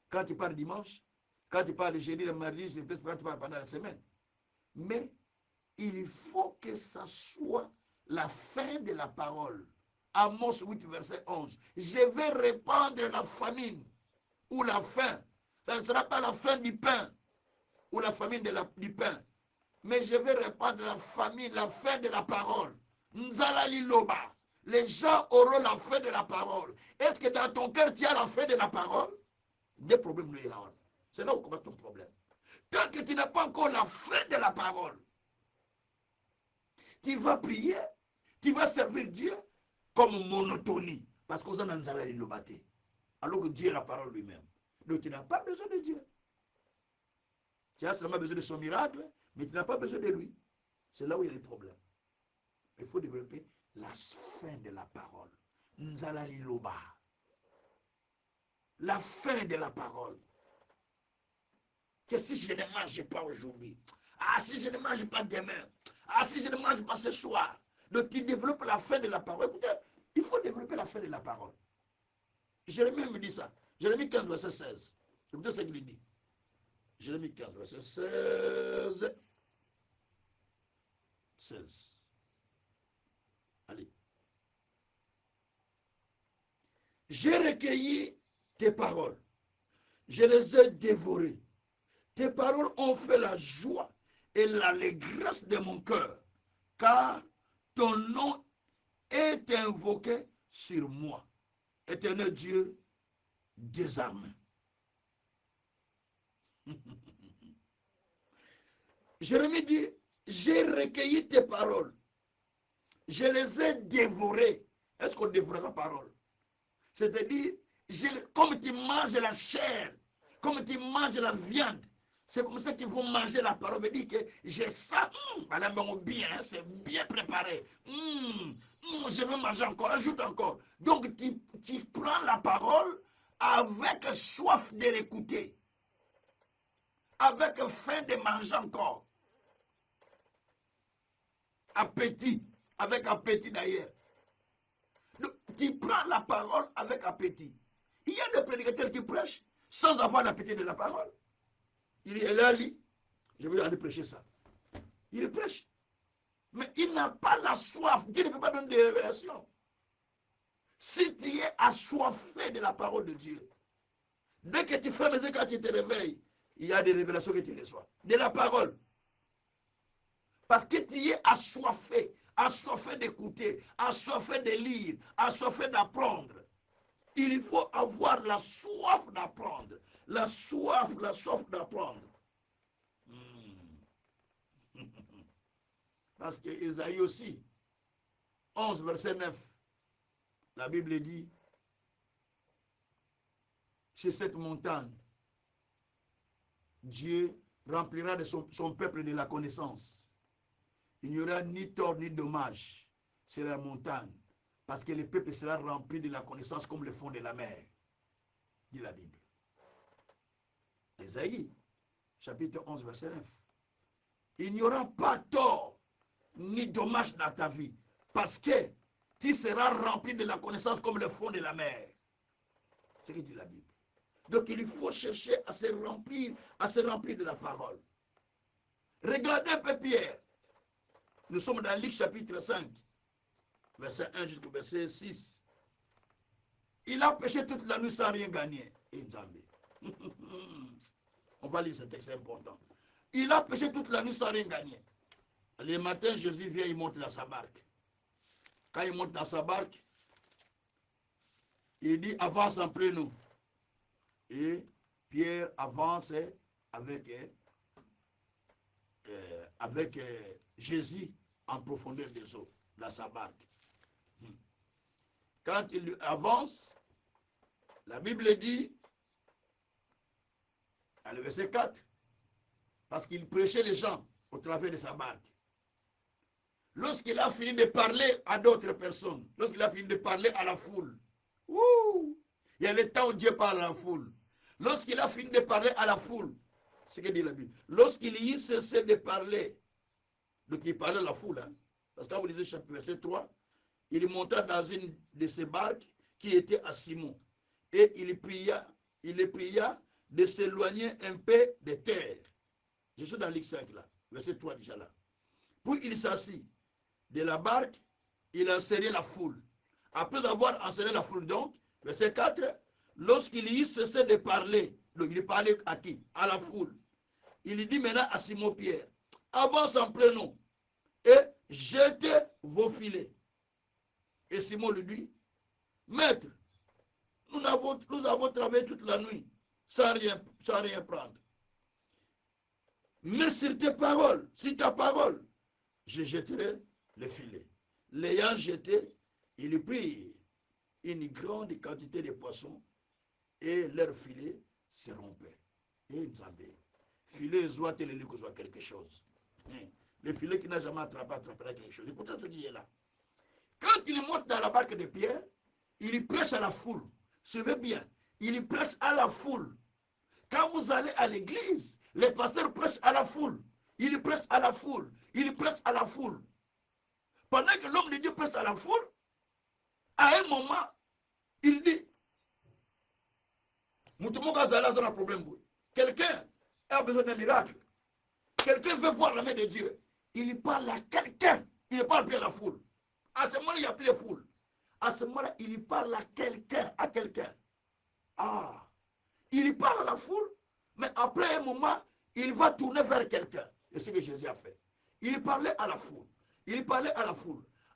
Quand tu pars dimanche, quand tu pars le jeudi, le mardi, quand tu pars pendant la semaine. Mais il faut que ça soit la fin de la parole. Amos 8, verset 11. Je vais répandre la famine ou la faim. Ça ne sera pas la fin du pain ou la famine du pain. Mais je vais répandre la famine, la fin de la parole. Nzalali loba. Les gens auront la fin de la parole. Est-ce que dans ton cœur, tu as la fin de la parole? Des problèmes, c'est là où commence ton problème. Tant que tu n'as pas encore la fin de la parole, tu vas prier, tu vas servir Dieu comme monotonie. Parce qu'on a Nzalali loba. Alors que Dieu est la parole lui-même. Donc tu n'as pas besoin de Dieu. Tu as seulement besoin de son miracle, mais tu n'as pas besoin de lui. C'est là où il y a les problèmes. Il faut développer la fin de la parole. Nzalali loba. La fin de la parole. Que si je ne mange pas aujourd'hui, si je ne mange pas demain, si je ne mange pas ce soir. Donc tu développes la fin de la parole. Écoutez, il faut développer la fin de la parole. Jérémie me dit ça. Jérémie 15, verset 16. Écoutez ce qu'il dit. Jérémie 15, verset 16. 16. Allez. J'ai recueilli tes paroles. Je les ai dévorées. Tes paroles ont fait la joie et l'allégresse de mon cœur, car ton nom est invoqué sur moi. Éternel Dieu des armées. Jérémie dit, j'ai recueilli tes paroles. Je les ai dévorées. Est-ce qu'on dévore la parole? C'est-à-dire, comme tu manges la chair, comme tu manges la viande, c'est comme ça qu'ils vont manger la parole. Me dit que j'ai ça, bien, hein, c'est bien préparé. Je veux manger encore, ajoute encore. Donc tu prends la parole avec soif de l'écouter, avec faim de manger encore. Appétit, avec appétit d'ailleurs. Donc, tu prends la parole avec appétit. Il y a des prédicateurs qui prêchent sans avoir l'appétit de la parole. Il est là, je vais aller prêcher ça. Il prêche. Mais il n'a pas la soif. Dieu ne peut pas donner des révélations. Si tu es assoiffé de la parole de Dieu, dès que tu fais les yeux, quand tu te réveilles, il y a des révélations que tu reçois. De la parole. Parce que tu es assoiffé d'écouter, assoiffé de lire, assoiffé d'apprendre. Il faut avoir la soif d'apprendre. La soif d'apprendre. Parce que Isaïe aussi, 11, verset 9, la Bible dit, sur cette montagne, Dieu remplira de son peuple de la connaissance. Il n'y aura ni tort ni dommage sur la montagne, parce que le peuple sera rempli de la connaissance comme le fond de la mer, dit la Bible. Isaïe, chapitre 11, verset 9. Il n'y aura pas tort ni dommage dans ta vie, parce que tu seras rempli de la connaissance comme le fond de la mer. C'est ce que dit la Bible. Donc il faut chercher à se remplir de la parole. Regardez un peu Pierre. Nous sommes dans Luc chapitre 5, verset 1 jusqu'au verset 6. Il a péché toute la nuit sans rien gagner. Et Nzambé. On va lire ce texte, c'est important. Il a péché toute la nuit sans rien gagner. Le matin, Jésus vient, il monte dans sa barque. Quand il monte dans sa barque, il dit, avance après nous. Et Pierre avance avec Jésus en profondeur des eaux, dans sa barque. Quand il avance, la Bible dit, à le verset 4, parce qu'il prêchait les gens au travers de sa barque. Lorsqu'il a fini de parler à d'autres personnes, lorsqu'il a fini de parler à la foule, il y a le temps où Dieu parle à la foule. Lorsqu'il a fini de parler à la foule, c'est ce que dit la Bible, lorsqu'il y cessait de parler, donc il parlait à la foule, hein, parce que quand vous lisez chapitre verset 3, il monta dans une de ces barques qui était à Simon, et il pria de s'éloigner un peu de terre. Je suis dans Luc 5 là, verset 3 déjà là. Puis il s'assit de la barque, il enseignait la foule. Après avoir enseigné la foule donc, verset 4, lorsqu'il y cessait de parler, donc il parlait à qui? À la foule. Il dit maintenant à Simon Pierre, avance en plein nom et jetez vos filets. Et Simon lui dit, maître, nous avons travaillé toute la nuit sans rien prendre. Mais sur tes paroles, sur ta parole, je jetterai le filet. L'ayant jeté, il prit une grande quantité de poissons et leur filet se rompait. Et ils savaient. Filet soit quelque chose. Le filet qui n'a jamais attrapera quelque chose. Écoutez ce qui est là. Quand il monte dans la barque de Pierre, il prêche à la foule. Suivez bien, il prêche à la foule. Quand vous allez à l'église, les pasteurs prêchent à la foule. Il prêche à la foule. Il prêche à la foule. Pendant que l'homme de Dieu prêche à la foule, à un moment, il dit, quelqu'un a besoin d'un miracle. Quelqu'un veut voir la main de Dieu. Il parle à quelqu'un. Il ne parle plus à la foule. À ce moment-là, il n'y a plus de foule. À ce moment-là, il parle à quelqu'un. Ah, il parle à la foule, mais après un moment, il va tourner vers quelqu'un. C'est ce que Jésus a fait. Il parlait à la foule.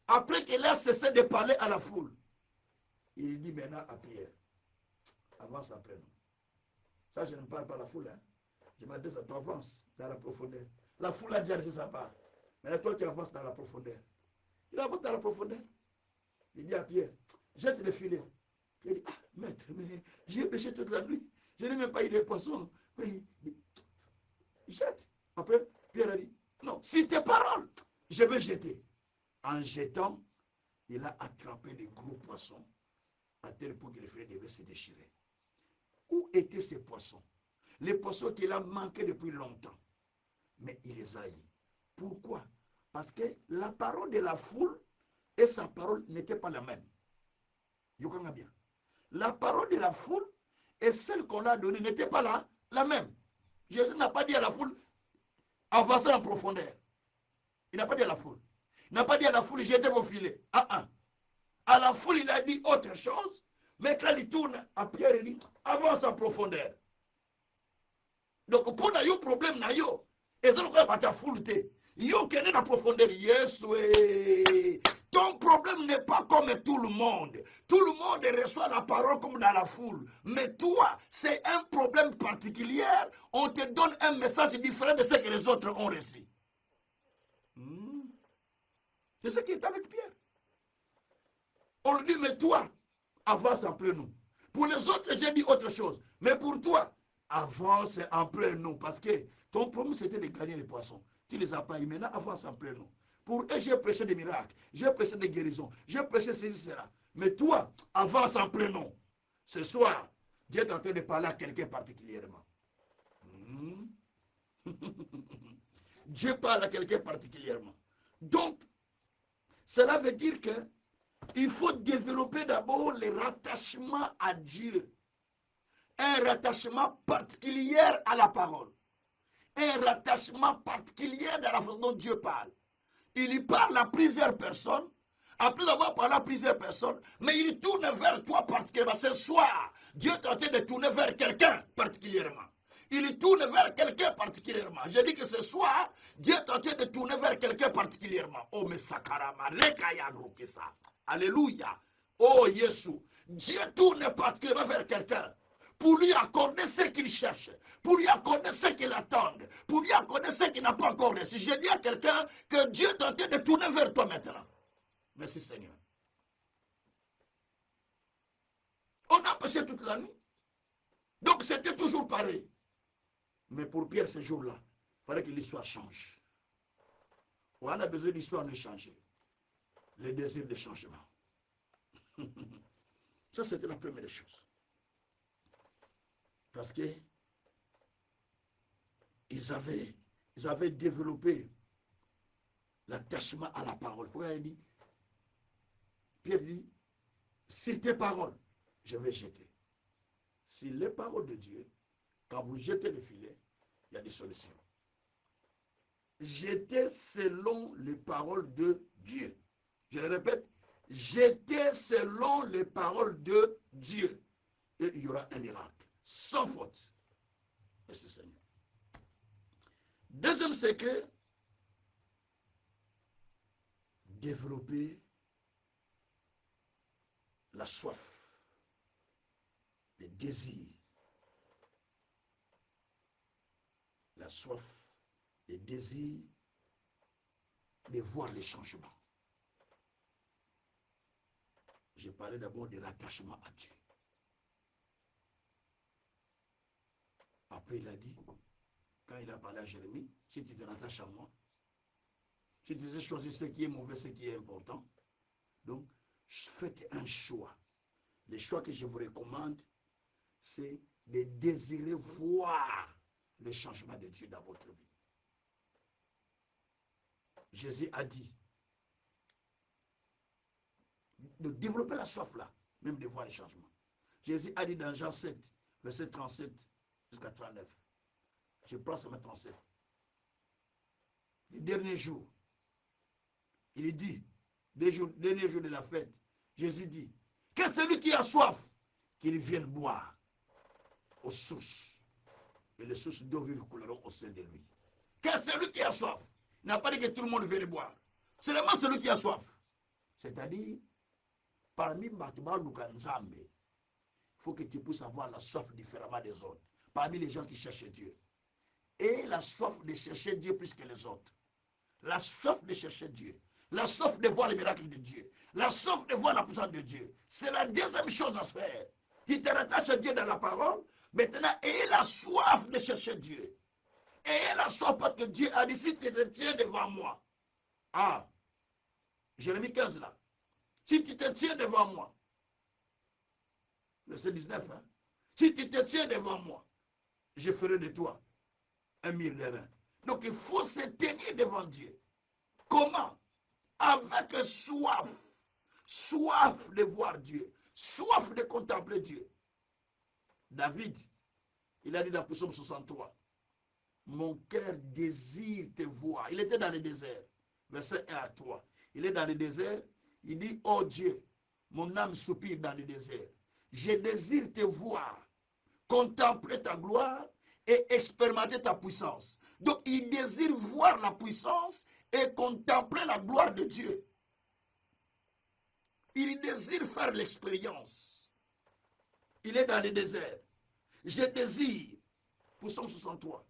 Après qu'il a cessé de parler à la foule, il dit maintenant à Pierre, avance après nous. Ça, je ne parle pas à la foule. Hein. Je m'adresse à toi, avance dans la profondeur. La foule a déjà fait sa part. Mais toi, tu avances dans la profondeur. Il avance dans la profondeur. Il dit à Pierre, jette le filet. Pierre dit, Maître, mais j'ai pêché toute la nuit. Je n'ai même pas eu de poisson. Mais, jette. Après, Pierre a dit, non, si tes paroles, je vais jeter. En jetant, il a attrapé des gros poissons à tel point que les filets devaient se déchirer. Où étaient ces poissons? Les poissons qu'il a manqué depuis longtemps. Mais il les a eu. Pourquoi? Parce que la parole de la foule et sa parole n'étaient pas la même. Yokanga bien. La parole de la foule et celle qu'on a donnée n'était pas la même. Jésus n'a pas dit à la foule, avancez en profondeur. Il n'a pas dit à la foule. Il n'a pas dit à la foule, jetez vos filets. À la foule, il a dit autre chose, mais quand il tourne à Pierre, il dit, avance en profondeur. Donc, pour un problème, et ça, on va ta foule. Yo qui est en profondeur, yes, oui. Ton problème n'est pas comme tout le monde. Tout le monde reçoit la parole comme dans la foule. Mais toi, c'est un problème particulier. On te donne un message différent de ce que les autres ont reçu. C'est ce qui est avec Pierre. On lui dit, mais toi, avance en plein nous. Pour les autres, j'ai dit autre chose. Mais pour toi, avance en plein nous. Parce que ton problème, c'était de gagner les poissons. Tu ne les as pas eu. Maintenant, avance en plein nous. Pour eux, j'ai prêché des miracles. J'ai prêché des guérisons. J'ai prêché ceci, cela. Mais toi, avance en plein nous. Ce soir, Dieu est en train de parler à quelqu'un particulièrement. Dieu parle à quelqu'un particulièrement. Donc, cela veut dire que il faut développer d'abord le rattachement à Dieu. Un rattachement particulier à la parole. Un rattachement particulier dans la façon dont Dieu parle. Il y parle à plusieurs personnes. Après avoir parlé à plusieurs personnes, mais il tourne vers toi particulièrement. Ce soir, Dieu est en train de tourner vers quelqu'un particulièrement. Il tourne vers quelqu'un particulièrement. Je dis que ce soir, Dieu est en train de tourner vers quelqu'un particulièrement. Oh, mais sakarama, ça. Alléluia. Oh, Jésus. Dieu tourne particulièrement vers quelqu'un pour lui accorder ce qu'il cherche, pour lui accorder ce qu'il attend, pour lui accorder ce qu'il n'a pas encore reçu. Je dis à quelqu'un que Dieu est en train de tourner vers toi maintenant. Merci Seigneur. On a péché toute la nuit. Donc c'était toujours pareil. Mais pour Pierre, ce jour-là, il fallait que l'histoire change. On a besoin de l'histoire de changer. Le désir de changement. Ça, c'était la première chose. Parce que ils avaient développé l'attachement à la parole. Pourquoi il dit, Pierre dit, sur tes paroles, je vais jeter. Si les paroles de Dieu, quand vous jetez le filet, il y a des solutions. Jetez selon les paroles de Dieu. Je le répète, jetez selon les paroles de Dieu. Et il y aura un miracle, sans faute. Merci Seigneur. Deuxième secret, développer la soif, le désir, la soif, le désir de voir les changements. J'ai parlé d'abord de l'attachement à Dieu. Après, il a dit, quand il a parlé à Jérémie, si tu te rattaches à moi, si tu sais choisir ce qui est mauvais, ce qui est important, donc faites un choix. Le choix que je vous recommande, c'est de désirer voir le changement de Dieu dans votre vie. Jésus a dit de développer la soif là, même de voir les changements. Jésus a dit dans Jean 7, verset 37 jusqu'à 39. Je prends seulement 37. Les derniers jours, il dit, derniers jours de la fête, Jésus dit, que celui qui a soif, qu'il vienne boire aux sources. Et les sources d'eau vive couleront au sein de lui. Que celui qui a soif, il n'a pas dit que tout le monde vienne boire. C'est seulement celui qui a soif. C'est-à-dire, parmi Matouba Lukanzambe, il faut que tu puisses avoir la soif différemment des autres. Parmi les gens qui cherchent Dieu. Et la soif de chercher Dieu plus que les autres. La soif de chercher Dieu. La soif de voir les miracles de Dieu. La soif de voir la puissance de Dieu. C'est la deuxième chose à faire. Tu te rattaches à Dieu dans la parole. Maintenant, ayez la soif de chercher Dieu. Ayez la soif parce que Dieu a dit, si tu te tiens devant moi. Ah, Jérémie 15 là. Si tu te tiens devant moi. Verset 19. Hein? Si tu te tiens devant moi, je ferai de toi un mille de reins. Donc il faut se tenir devant Dieu. Comment? Avec soif. Soif de voir Dieu. Soif de contempler Dieu. David, il a dit dans Psaume 63, mon cœur désire te voir. Il était dans le désert. Verset 1 à 3. Il est dans le désert. Il dit, oh Dieu, mon âme soupire dans le désert. Je désire te voir, contempler ta gloire et expérimenter ta puissance. Donc, il désire voir la puissance et contempler la gloire de Dieu. Il désire faire l'expérience. Il est dans le désert. Je désire, pour Psaume 63.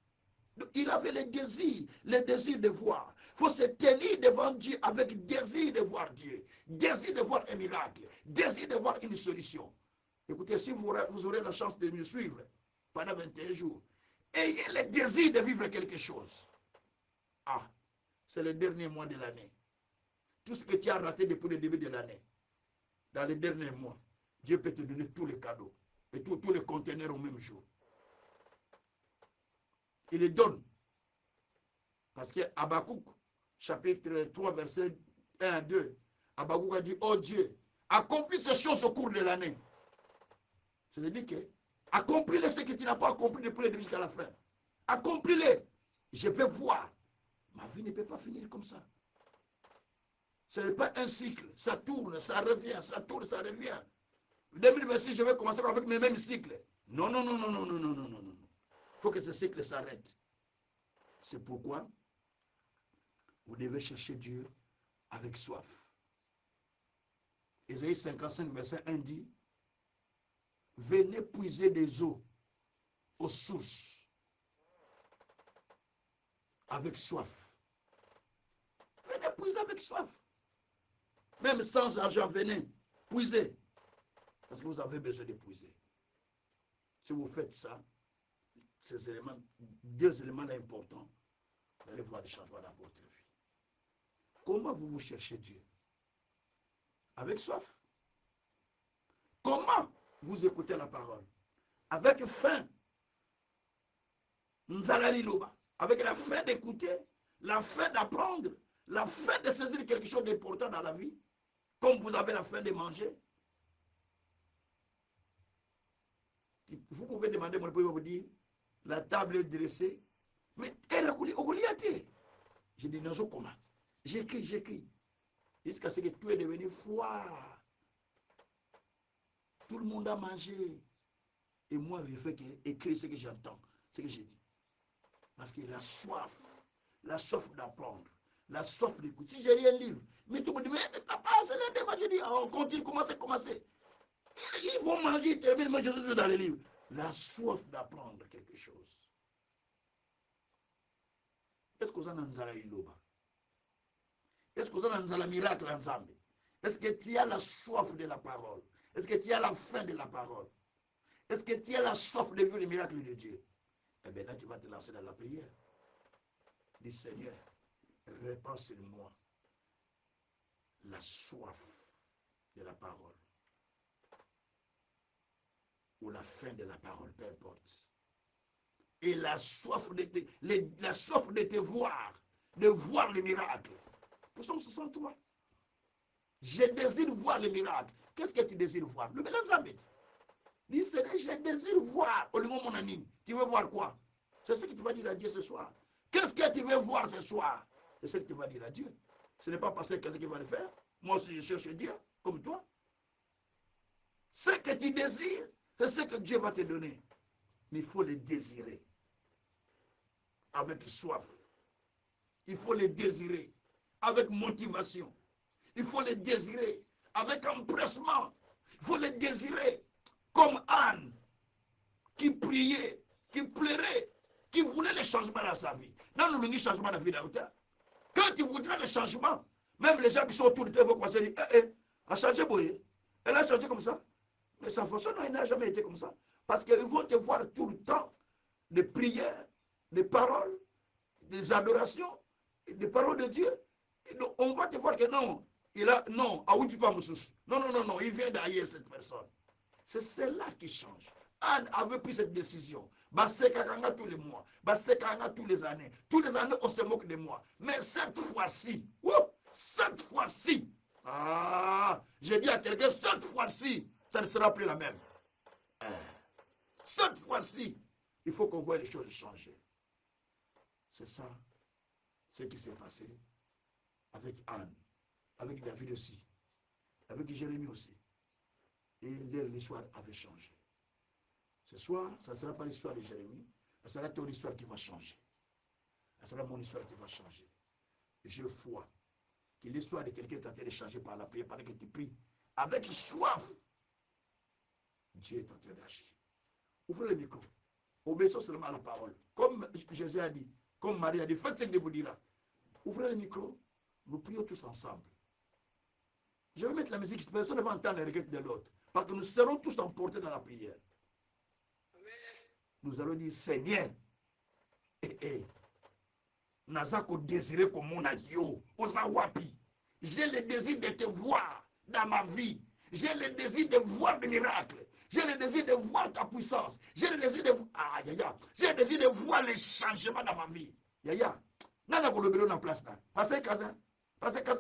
Donc, il avait le désir de voir. Il faut se tenir devant Dieu avec désir de voir Dieu, désir de voir un miracle, désir de voir une solution. Écoutez, si vous aurez la chance de me suivre pendant 21 jours, ayez le désir de vivre quelque chose. Ah, c'est le dernier mois de l'année. Tout ce que tu as raté depuis le début de l'année, dans les derniers mois, Dieu peut te donner tous les cadeaux et tous les conteneurs au même jour. Il les donne. Parce que Habakkuk, chapitre 3, verset 1 à 2, Habakkuk a dit, oh Dieu, accomplis ces choses au cours de l'année. C'est-à-dire que, accomplis-les ce que tu n'as pas accompli depuis le début jusqu'à la fin. Accomplis-les. Je vais voir. Ma vie ne peut pas finir comme ça. Ce n'est pas un cycle. Ça tourne, ça revient, ça tourne, ça revient. 2026, je vais commencer avec mes mêmes cycles. Non, non, non, non, non, non, non, non, non, non. Il faut que ce cycle s'arrête. C'est pourquoi vous devez chercher Dieu avec soif. Ésaïe 55, verset 1 dit, venez puiser des eaux aux sources avec soif. Venez puiser avec soif. Même sans argent, venez puiser. Parce que vous avez besoin de puiser. Si vous faites ça, ces éléments, deux éléments importants, vous allez voir des changements dans votre vie. Comment vous cherchez Dieu? Avec soif. Comment vous écoutez la parole? Avec faim. Avec la faim d'écouter, la faim d'apprendre, la faim de saisir quelque chose d'important dans la vie, comme vous avez la faim de manger. Vous pouvez demander, mon père va vous dire, la table est dressée, mais elle a coulé au Goliath. J'ai dit, non, comment? J'écris. Jusqu'à ce que tout est devenu froid. Tout le monde a mangé. Et moi, je fais écrire ce que j'entends, ce que j'ai dit. Parce qu'il a la soif d'apprendre, la soif d'écouter. Si j'ai lu un livre, mais tout le monde dit, mais papa, c'est l'un des matchs. Je dis, on continue, commencez. Ils vont manger, ils terminent, mais je suis toujours dans les livres. La soif d'apprendre quelque chose. Est-ce que vous en avez un loba? Est-ce que vous en avez un miracle ensemble? Est-ce que tu as la soif de la parole? Est-ce que tu as la faim de la parole? Est-ce que tu as la soif de vivre le miracle de Dieu? Eh bien là, tu vas te lancer dans la prière. Dis, Seigneur, répands sur moi la soif de la parole. Ou la faim de la parole, peu importe. Et la soif de te voir, de voir le miracle. Psaume 63. Je désire voir le miracle. Qu'est-ce que tu désires voir? Le bel exemple. Dis, Seigneur, je désire voir. Au niveau mon ami, tu veux voir quoi? C'est ce que tu vas dire à Dieu ce soir. Qu'est-ce que tu veux voir ce soir? C'est ce que tu vas dire à Dieu. Ce n'est pas parce que quelqu'un qui va le faire. Moi aussi, je cherche Dieu, comme toi. Ce que tu désires, c'est ce que Dieu va te donner. Mais il faut le désirer. Avec soif. Il faut le désirer. Avec motivation. Il faut le désirer. Avec empressement. Il faut le désirer. Comme Anne, qui priait, qui pleurait, qui voulait le changement dans sa vie. Non, nous voulons changement dans la vie d'Aouta. Quand tu voudras le changement, même les gens qui sont autour de toi vont commencer à dire, a changé, boy. Elle a changé comme ça. Mais sa façon, non, il n'a jamais été comme ça. Parce qu'ils vont te voir tout le temps des prières, des paroles, des adorations, des paroles de Dieu. Et donc, on va te voir que non, il a, non, Aoudi pas Moussous. Non, non, non, non, il vient d'ailleurs, cette personne. C'est celle-là qui change. Anne avait pris cette décision. Basekakanga tous les mois, Basekakanga tous les années. Tous les années, on se moque de moi. Mais cette fois-ci, j'ai dit à quelqu'un, cette fois-ci, ça ne sera plus la même. Cette fois-ci, il faut qu'on voit les choses changer. C'est ça, ce qui s'est passé avec Anne, avec David aussi, avec Jérémie aussi. Et l'histoire avait changé. Ce soir, ça ne sera pas l'histoire de Jérémie, ça sera ton histoire qui va changer. Ça sera mon histoire qui va changer. Et je vois que l'histoire de quelqu'un est en train de changer par la prière, pendant que tu pries avec soif. Dieu est en train d'agir. Ouvrez le micro. Obéissons seulement à la parole. Comme Jésus a dit, comme Marie a dit, faites ce qu'il vous dira. Ouvrez le micro. Nous prions tous ensemble. Je vais mettre la musique, personne ne va entendre les regrets de l'autre. Parce que nous serons tous emportés dans la prière. Nous allons dire, Seigneur, Nazako désiré comme mon adieu, Osawapi. J'ai le désir de te voir dans ma vie. J'ai le désir de voir des miracles. J'ai le désir de voir ta puissance. J'ai le désir de voir. J'ai le désir de voir les changements dans ma vie. Yaya. Nana ko le bureau en place là. Pasteur Kazan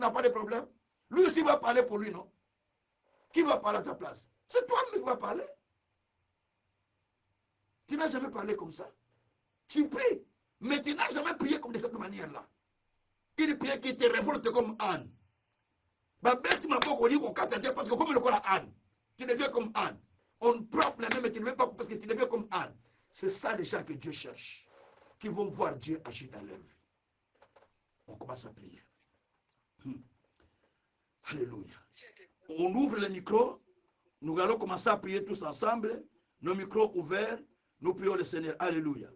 n'a pas de problème. Lui aussi va parler pour lui, non? Qui va parler à ta place? C'est toi qui vas parler. Tu n'as jamais parlé comme ça. Tu pries, mais tu n'as jamais prié comme de cette manière-là. Une prière qui te révolte comme Anne. Parce que comme le corps à Anne, tu deviens comme Anne. On prend la main, mais tu ne veux pas parce que tu deviens comme Anne. C'est ça les gens que Dieu cherche, qui vont voir Dieu agir dans leur vie. On commence à prier. Alléluia. On ouvre le micro. Nous allons commencer à prier tous ensemble. Nos micros ouverts. Nous prions le Seigneur. Alléluia.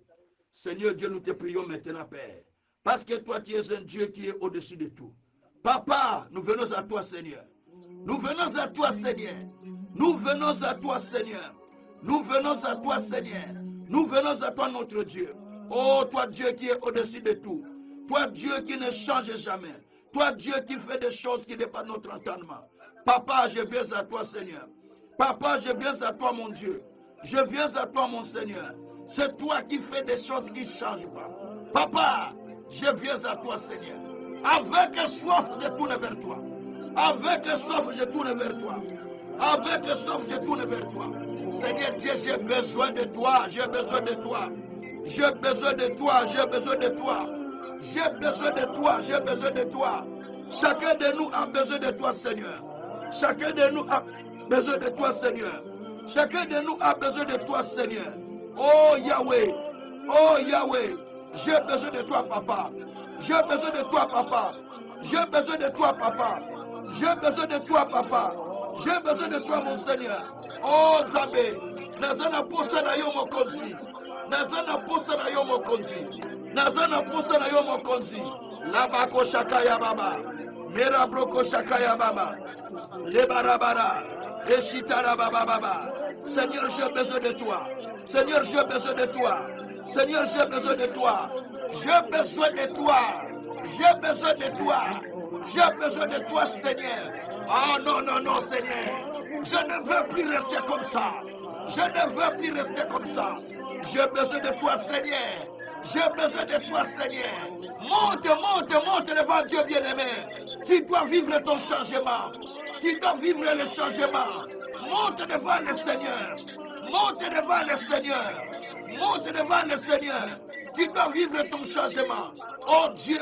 Seigneur Dieu, nous te prions maintenant, Père. Parce que toi, tu es un Dieu qui est au-dessus de tout. Papa, nous venons à toi, Seigneur. Nous venons à toi, Seigneur. Nous venons à toi, Seigneur. Nous venons à toi, Seigneur. Nous venons à toi, notre Dieu. Oh, toi, Dieu qui est au-dessus de tout. Toi, Dieu qui ne change jamais. Toi, Dieu qui fait des choses qui dépassent notre entendement. Papa, je viens à toi, Seigneur. Papa, je viens à toi, mon Dieu. Je viens à toi, mon Seigneur. C'est toi qui fais des choses qui ne changent pas. Papa, je viens à toi, Seigneur. Avec soif, je tourne vers toi. Avec soif, je tourne vers toi. Avec soif, je tourne vers toi. Seigneur Dieu, j'ai besoin de toi. J'ai besoin de toi. J'ai besoin de toi. J'ai besoin de toi. J'ai besoin de toi. J'ai besoin de toi. Chacun de nous a besoin de toi, Seigneur. Chacun de nous a besoin de toi, Seigneur. Chacun de nous a besoin de toi, Seigneur. Oh Yahweh. Oh Yahweh. J'ai besoin de toi, Papa. J'ai besoin de toi, Papa. J'ai besoin de toi, Papa. J'ai besoin de toi, Papa. J'ai besoin de toi, mon Seigneur. Oh Zambé. Nazana posa na yo mokonzi. Nazana posa na yo mokonzi. Nazana posa na yo mokonzi. Labako shakaya baba. Mera broko shakaya baba. Lebarabara. Eshitara baba baba. Seigneur, j'ai besoin de toi. Seigneur, j'ai besoin de toi. Seigneur, j'ai besoin de toi. J'ai besoin de toi. J'ai besoin de toi. J'ai besoin de toi, Seigneur. Ah non, non, non, Seigneur. Je ne veux plus rester comme ça. Je ne veux plus rester comme ça. J'ai besoin de toi, Seigneur. J'ai besoin de toi, Seigneur. Monte, monte, monte devant Dieu bien-aimé. Tu dois vivre ton changement. Tu dois vivre le changement. Monte devant le Seigneur. Monte devant le Seigneur. Monte devant le Seigneur. Tu dois vivre ton changement. Oh Dieu.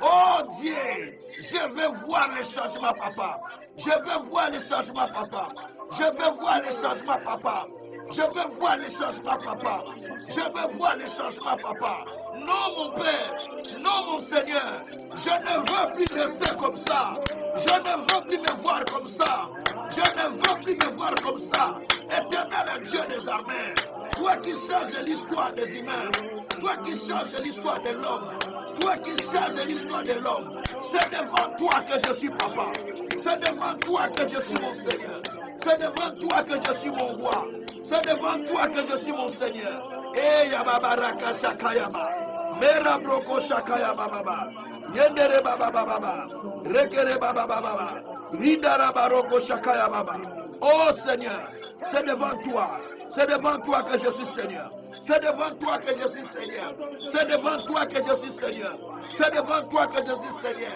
Oh Dieu. Je veux voir le changement, Papa. Je veux voir le changement, Papa. Je veux voir le changement, Papa. Je veux voir le changement, Papa. Je veux voir le changement, Papa. Non, mon Père. Non, mon Seigneur. Je ne veux plus rester comme ça. Je ne veux plus me voir comme ça. Je ne veux plus me voir comme ça. Éternel Dieu des armées. Toi qui changes l'histoire des humains. Toi qui changes l'histoire de l'homme. Toi qui changes l'histoire de l'homme. C'est devant toi que je suis, Papa. C'est devant toi que je suis, mon Seigneur. C'est devant toi que je suis mon roi. C'est devant toi que je suis mon Seigneur. Eh yababaraka shakayama. Mera broko shakayama baba. Yendere baba baba. Rekere baba baba. Rindara baroko shakayama baba. Oh Seigneur, c'est devant toi. C'est devant toi que je suis Seigneur. C'est devant toi que je suis Seigneur. C'est devant toi que je suis Seigneur. C'est devant toi que je suis Seigneur.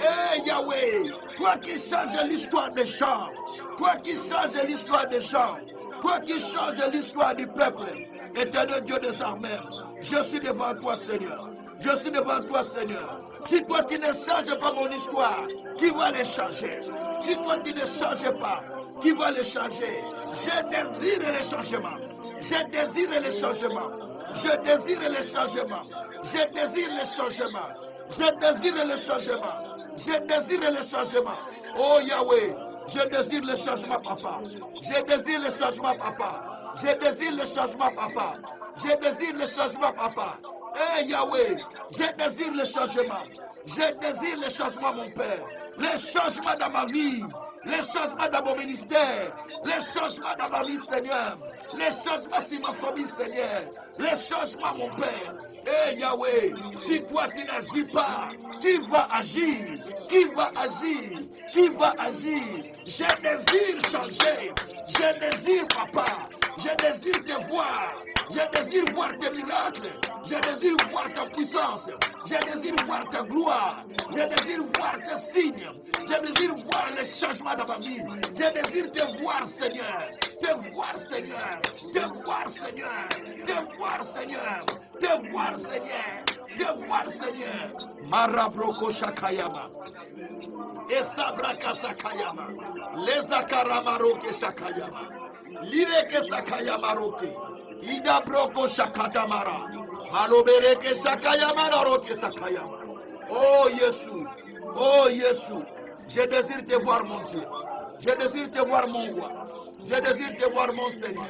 Eh Yahweh, toi qui changes l'histoire des gens. Toi qui changes l'histoire des gens. Toi qui changes l'histoire du peuple. Éternel Dieu des armées, je suis devant toi Seigneur. Je suis devant toi Seigneur. Si toi tu ne changes pas mon histoire, qui va les changer? Si toi tu ne changes pas, qui va les changer? Je désire les changements. Je désire les changements. Je désire les changements. Je désire les changements. Je désire les changements. Je désire les changements. Oh Yahweh, je désire le changement, papa. Je désire le changement, papa. Je désire le changement, papa. Je désire le changement, papa. Eh Yahweh, je désire le changement. Je désire le changement, mon Père. Les changements dans ma vie. Les changements dans mon ministère. Les changements dans ma vie, Seigneur. Les changements sur ma famille, Seigneur. Les changements, mon Père. Eh Yahweh, si toi tu n'agis pas, qui va agir? Qui va agir? Qui va agir? Je désire changer. Je désire, papa. Je désire te voir. Je désire voir tes miracles. Je désire voir ta puissance. Je désire voir ta gloire. Je désire voir tes signes. Je désire voir les changements dans ma vie. Je désire te voir, Seigneur. Te voir, Seigneur. Te voir, Seigneur. Te voir, Seigneur. Te voir, Seigneur. Te voir, Seigneur. Marabroko Shakayama. Esabraka Sakayama. Lezakaramaroke Shakayama. Lireke Sakayama Roke. Ida Broko Shakatamara. Malobereke Sakayama Roke Sakayama. Oh Jésus. Oh Jésus. Je désire te voir, mon Dieu. Je désire te voir, mon roi. Je désire te voir, mon Seigneur.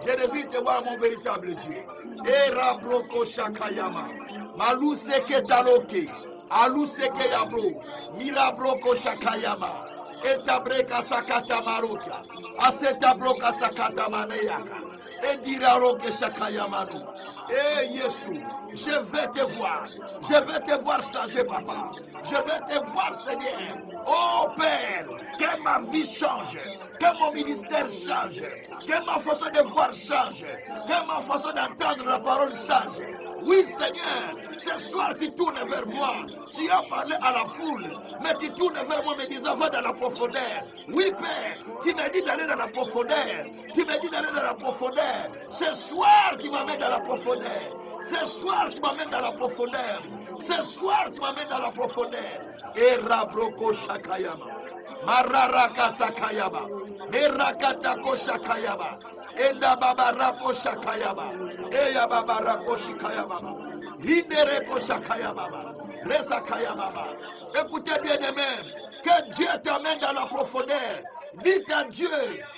Je désire te voir, mon véritable Dieu. Era Broko Shakayama. Maluseke Taloke. Aluseke Yabro. Mirabroko Shakayama. Etabreka Sakatamaruka. Asetabroka Sakatamaneyaka. Ediraroke Shakayamanu. Eh Jésus, je vais te voir. Je vais te voir changer, papa. Je vais te voir, Seigneur. Oh Père, que ma vie change. Que mon ministère change. Que ma façon de voir change. Que ma façon d'entendre la parole change. Oui, Seigneur, ce soir tu tournes vers moi. Tu as parlé à la foule, mais tu tournes vers moi me disant va dans la profondeur. Oui, Père, tu m'as dit d'aller dans la profondeur. Tu m'as dit d'aller dans la profondeur. Ce soir, tu m'amènes dans la profondeur. Ce soir, tu m'amènes dans la profondeur. Ce soir, tu m'amènes dans la profondeur. Et Rabroko Shakayama. Mararaka Sakayama. Merakatako Shakayama. Enda baba rako shakayaba. Eya baba rako shikayaba. Rindereko shakayaba. Reza kayaba. Écoutez bien aimé, que Dieu t'amène dans la profondeur. Dites à Dieu,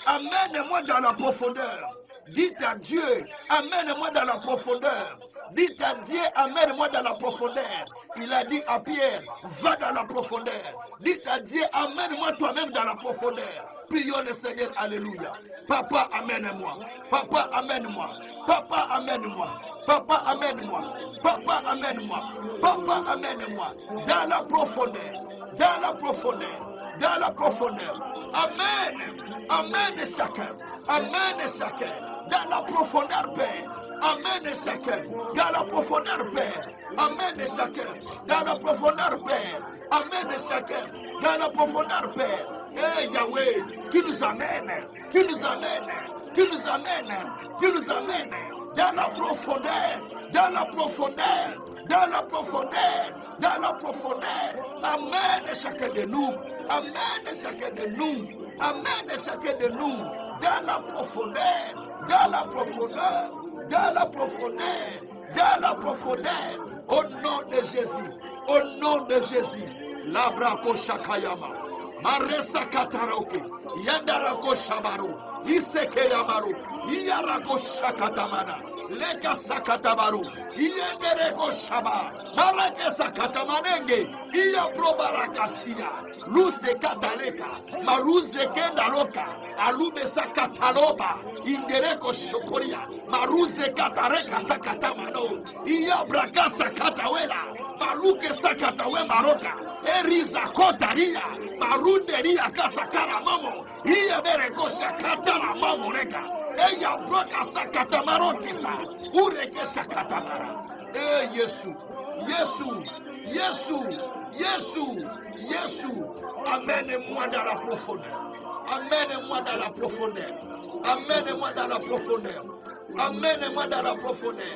amène-moi dans la profondeur. Dites à Dieu, amène-moi dans la profondeur. Dites à Dieu, amène-moi dans la profondeur. Il a dit à Pierre, va dans la profondeur. Dites à Dieu, amène-moi toi-même dans la profondeur. Prions le Seigneur, alléluia. Papa, amène-moi. Papa, amène-moi. Papa, amène-moi. Papa, amène-moi. Papa, amène-moi. Papa, amène-moi. Dans la profondeur. Dans la profondeur. Dans la profondeur. Amen. Amène chacun. Amène chacun. Dans la profondeur, Père. Amène chacun. Dans la profondeur, Père. Amène chacun. Dans la profondeur, Père. Amène chacun. Dans la profondeur, Père. Eh Yahweh, tu nous amènes. Tu nous amènes. Tu nous amènes. Tu nous amènes. Dans la profondeur. Dans la profondeur. Dans la profondeur. Dans la profondeur. Amène chacun de nous. Amène chacun de nous. Amène chacun de nous. Dans la profondeur. Dans la profondeur. Dans la profondeur. Dans la profondeur. Au nom de Jésus. Au nom de Jésus. Labrako Shakayama. Maresa Kataroke. Yandarako Shabaru. Iseke Yamaru. Iyarako Shakatamana. leka sakatabaru, iyendereko shaba, marake sakatamanenge, iya probarakasia, luse kataleka, maruze kendaloka, alube sakataloba, indereko shokoria, maruze katareka sakatamano, iya braka sakatawela, maluke sakatawe maroka, eriza kotaria, marunderia kasakara mamo, iya bereko sakatara mamo reka, eya broka sakatamarokisa, ureke sakatamara. Yesu, Yesu, Yesu, Yesu, Yesu, amène-moi dans la profondeur. Amène-moi dans la profondeur. Amène-moi dans la profondeur. Amène-moi dans la profondeur.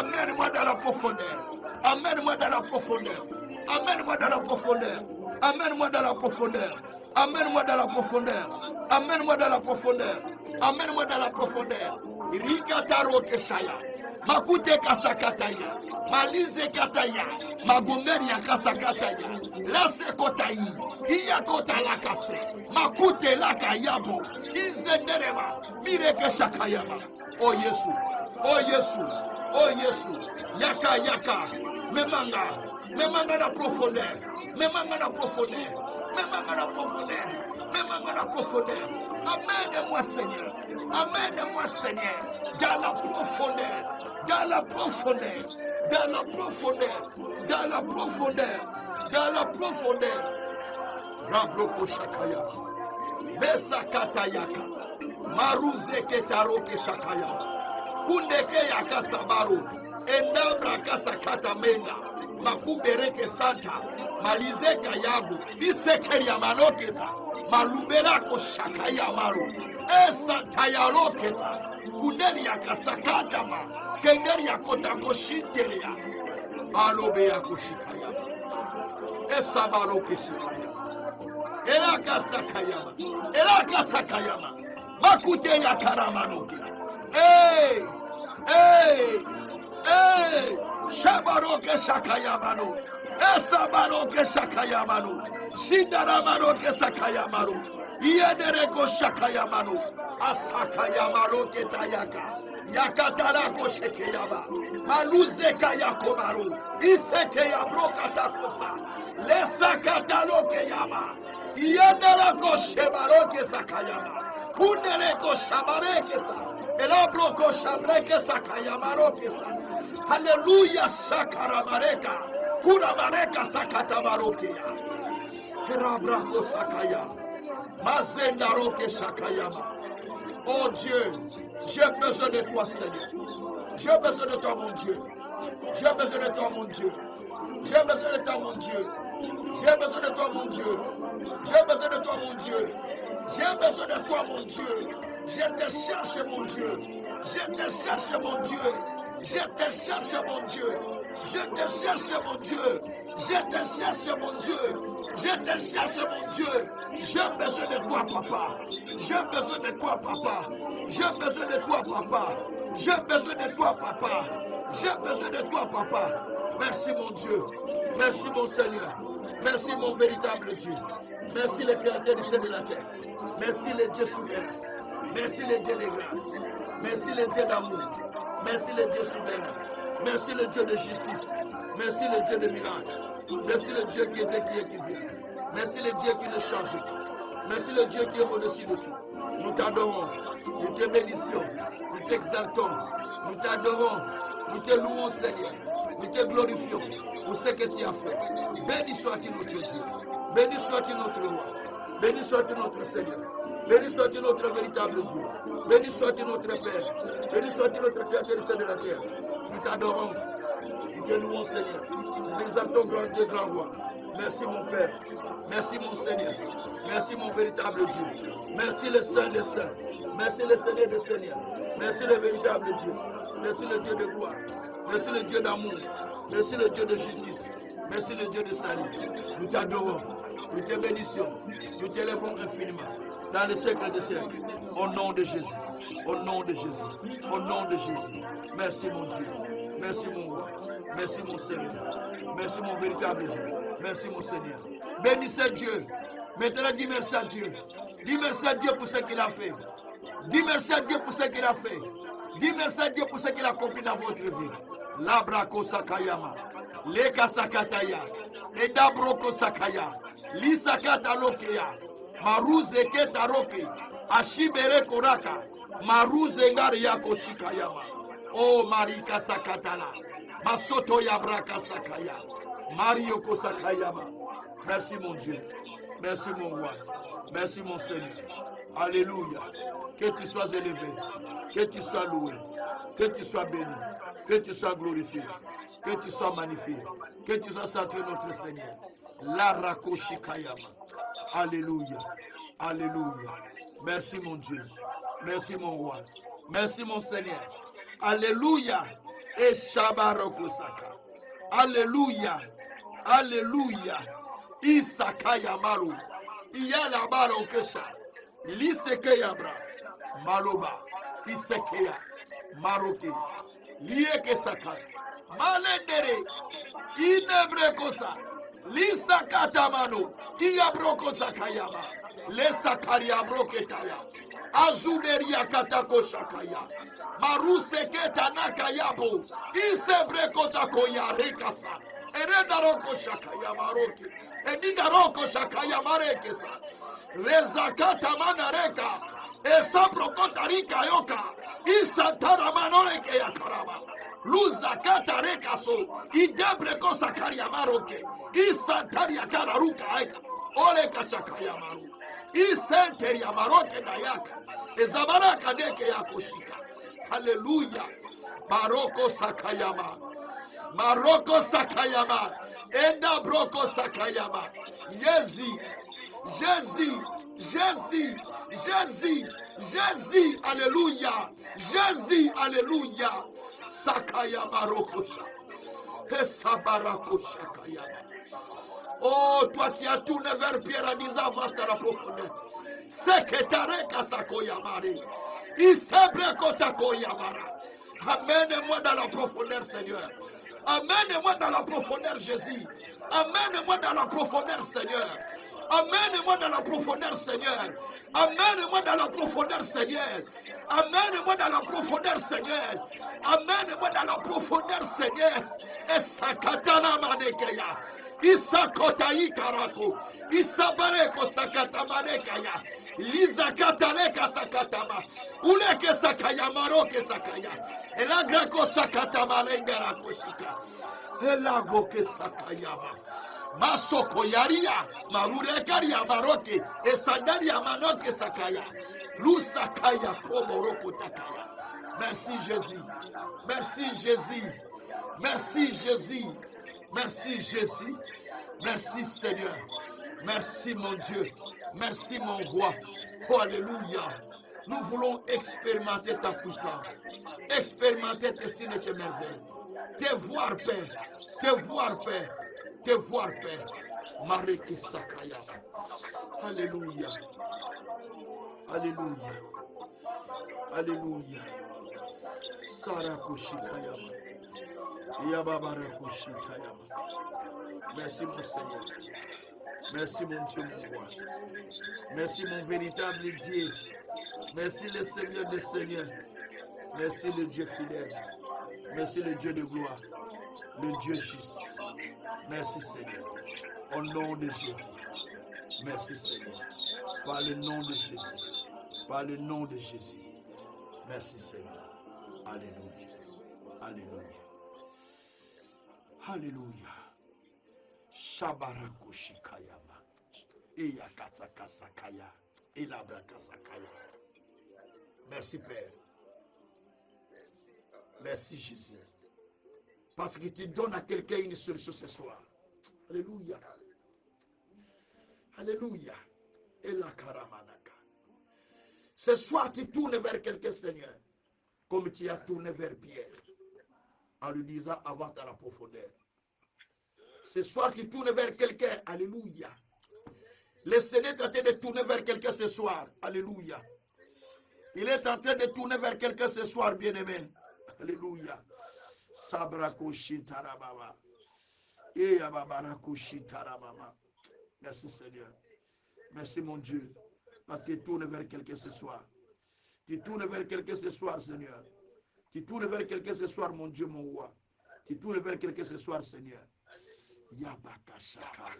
Amène-moi dans la profondeur. Amène-moi dans la profondeur. Amène-moi dans la profondeur. Amène-moi dans la profondeur. Amène-moi dans la profondeur. Amène-moi dans la profondeur. Amène-moi dans la profondeur. Rikataro keshaya. Makute kasakataya. Malize kataya. Magomeri kasakataya. Lase kotai. Iya kota lakase. Makute lakayabo. Izenderema. Mireke shakayama. Oh Yesu. Oh Yesu. Oh Yesu. Yaka yaka. Memanga. Memanga na profondeur. Memanga na profondeur. Memanga na profondeur. Memanga na profondeur. Amène-moi Seigneur. Amène-moi Seigneur. Dans la profondeur. Dans la profondeur. Dans la profondeur. Dans la profondeur. Dans la profondeur. Rabroko shakaya. Mesa katayaka. Maruze ketaroke shakaya. Kundeke yaka sabaru. Endabra kasakata menda. Makubereke santa. Malizeka yago. Isekeri yamanokesa. Maluberako shakaya maru. Esa tayarokesa. Kundeli yakasakata ma. Kengeri yakotako shinteria. Alobe yakoshikaya. Esa baroke shikaya. Elaka sakayama. Elaka sakayama. Makute yakaramanoke. Hey! Hey! Hey! Shabaroke shakayamano. Esa baroke shakayamano. Shindaramaroke sakayamano. Iedereko shakayamano. Asakayamaroke tayaka. Yakatarako shekeyaba. Maluzeka yakomaru. Iseke yabroka takosa. Lesa kataloke yama. Iedereko shebaroke sakayama. Kundeleko shabareke sa. Elabroko shabreke sakayamaroke sa. Hallelujah sakaramareka. Kuramareka sakatabaroke ya. Herabrako sakaya. Mazendaroke sakayama. Oh Dieu, j'ai besoin de toi, Seigneur. J'ai besoin de toi, mon Dieu. J'ai besoin de toi, mon Dieu. J'ai besoin de toi, mon Dieu. J'ai besoin de toi, mon Dieu. J'ai besoin de toi, mon Dieu. J'ai besoin de toi, mon Dieu. Je te cherche, mon Dieu. Je te cherche, mon Dieu. Je te cherche, mon Dieu. Je te cherche, mon Dieu. Je te cherche, mon Dieu. Je te cherche, mon Dieu. J'ai besoin de toi, papa. J'ai besoin de toi, papa. J'ai besoin de toi, papa. J'ai besoin de toi, papa. J'ai besoin de toi, papa. Merci, mon Dieu. Merci, mon Seigneur. Merci, mon véritable Dieu. Merci, le Créateur du ciel et de la terre. Merci, le Dieu souverain. Merci, le Dieu de grâce. Merci, le Dieu d'amour. Merci, le Dieu souverain. Merci, le Dieu de justice. Merci, le Dieu de miracles. Merci, le Dieu qui était, qui est, qui vient. Merci, le Dieu qui ne change pas. Merci, le Dieu qui est au-dessus de tout. Nous t'adorons. Nous te bénissons. Nous t'exaltons. Nous t'adorons. Nous te louons, Seigneur. Nous te glorifions pour ce que tu as fait. Béni soit-il notre Dieu. Béni soit-il notre roi. Béni soit-il notre Seigneur. Béni soit-il notre véritable Dieu. Béni soit-il notre Père. Béni soit-il notre Créateur du ciel et de la terre. Nous t'adorons. Nous te louons, Seigneur. Nous t'exaltons, grand Dieu, grand roi. Merci, mon Père. Merci, mon Seigneur. Merci, mon véritable Dieu. Merci, le Saint des Saints. Merci, le Seigneur des Seigneurs. Merci, le véritable Dieu. Merci, le Dieu de gloire. Merci, le Dieu d'amour. Merci, le Dieu de justice. Merci, le Dieu de salut. Nous t'adorons. Nous te bénissons. Nous t'élèvons infiniment. Dans les siècles des siècles. Au nom de Jésus. Au nom de Jésus. Au nom de Jésus. Merci, mon Dieu. Merci, mon roi. Merci, mon Seigneur. Merci, mon véritable Dieu. Merci, mon Seigneur. Bénissez Dieu. Maintenant, dis merci à Dieu. Dis merci à Dieu pour ce qu'il a fait. Dis merci à Dieu pour ce qu'il a fait. Dis merci à Dieu pour ce qu'il a accompli dans votre vie. Labrako sakayama. Leka sakataya. Edabroko sakaya. Lisakata lokeya. Maruze keta roke. Ashibere koraka. Maruze ngari yako shikayama. Oh Marika sakatala. Masoto yabraka sakaya. Mario kosakayama. Merci mon Dieu. Merci mon roi. Merci mon Seigneur. Alléluia. Que tu sois élevé. Que tu sois loué. Que tu sois béni. Que tu sois glorifié. Que tu sois magnifié. Que tu sois sanctifié notre Seigneur. La rakoshikayama. Alléluia. Alléluia. Merci mon Dieu. Merci mon roi. Merci mon Seigneur. Alléluia. Et Shabarokosaka. Alléluia. Alléluia. Isakaya maru. Iyala baro kesha. Lisekeya bra. Maloba. Isekeya. Maroke. Lieke saka. Malendere. Inebre kosa. Lisakata mano. Kiyabroko sakayama. Lesakaria broketaya. Azuberia katako shakaya. Maruseke nakayabo. Isebre kotako ya rekasa. Eredaroko shakaya maroke. Edidaroko shakaya marekesa. Rezakata manareka. Esaprokotarika yoka. Isatara manoreke ya karaba. Luzakata rekaso. Idebreko sakaria maroke. Isataria kararuka aika. Ole kashakaya maru. Isenteria maroke dayaka. Ezabaraka deke yakoshika. Hallelujah. Maroko sakayama. Maroko sakayama. Enda broko sakayama. Jésus. Jésus. Jésus. Jésus. Jésus. Alléluia. Jésus. Alléluia. Sakayama rokosha. Esabarako sakayama. Oh, toi tu as tourné vers Pierre en disant avance dans la profondeur. Seketareka sakoyamare. Isebreko takoyamara. Amène-moi dans la profondeur, Seigneur. Amène-moi dans la profondeur, Jésus. Amène-moi dans la profondeur, Seigneur. Amène-moi dans la profondeur, Seigneur. Amène-moi dans la profondeur, Seigneur. Amène-moi dans la profondeur, Seigneur. Amène-moi dans la profondeur, Seigneur. Et sakatana manekeya. Isakotai karako. Isabareko sakatamanekaya. Lizakataleka sakatama. Uleke sakayamaroke sakaya. Elagrako sakatamalengara koshika. Elagoke sakayama. Masoko yaria, marurekaria maroke, esandaria manoke sakaya, lusakaya komoroko takaya. Merci Jésus, merci Jésus, merci Jésus, merci Jésus, merci Seigneur, merci mon Dieu, merci mon roi. Oh, alléluia. Nous voulons expérimenter ta puissance, expérimenter tes signes et tes merveilles, te voir Père, te voir Père. Te voir, Père. Mareke Sakaya. Alléluia. Alléluia. Alléluia. Sarakoshikayama. Yababarakoshitayama. Merci mon Seigneur. Merci mon Dieu, mon roi. Merci mon véritable Dieu. Merci le Seigneur des Seigneurs. Merci le Dieu fidèle. Merci le Dieu de gloire. Le Dieu juste. Merci Seigneur. Au nom de Jésus. Merci Seigneur. Par le nom de Jésus. Par le nom de Jésus. Merci Seigneur. Alléluia. Alléluia. Alléluia. Shabarakoshikayama. Eyakatakasakaya. Elabrakasakaya. Merci Père. Merci Jésus. Parce que tu donnes à quelqu'un une solution ce soir. Alléluia. Alléluia. Et la karamanaka. Ce soir, tu tournes vers quelqu'un, Seigneur, comme tu as tourné vers Pierre, en lui disant avance dans la profondeur. Ce soir, tu tournes vers quelqu'un. Alléluia. Le Seigneur est en train de tourner vers quelqu'un ce soir. Alléluia. Il est en train de tourner vers quelqu'un ce soir, bien-aimé. Alléluia. Merci Seigneur. Merci mon Dieu. Parce que tu tournes vers quelqu'un ce soir. Tu tournes vers quelqu'un ce soir, Seigneur. Tu tournes vers quelqu'un ce soir, mon Dieu, mon roi. Tu tournes vers quelqu'un ce soir, Seigneur. Yabaka Shakala.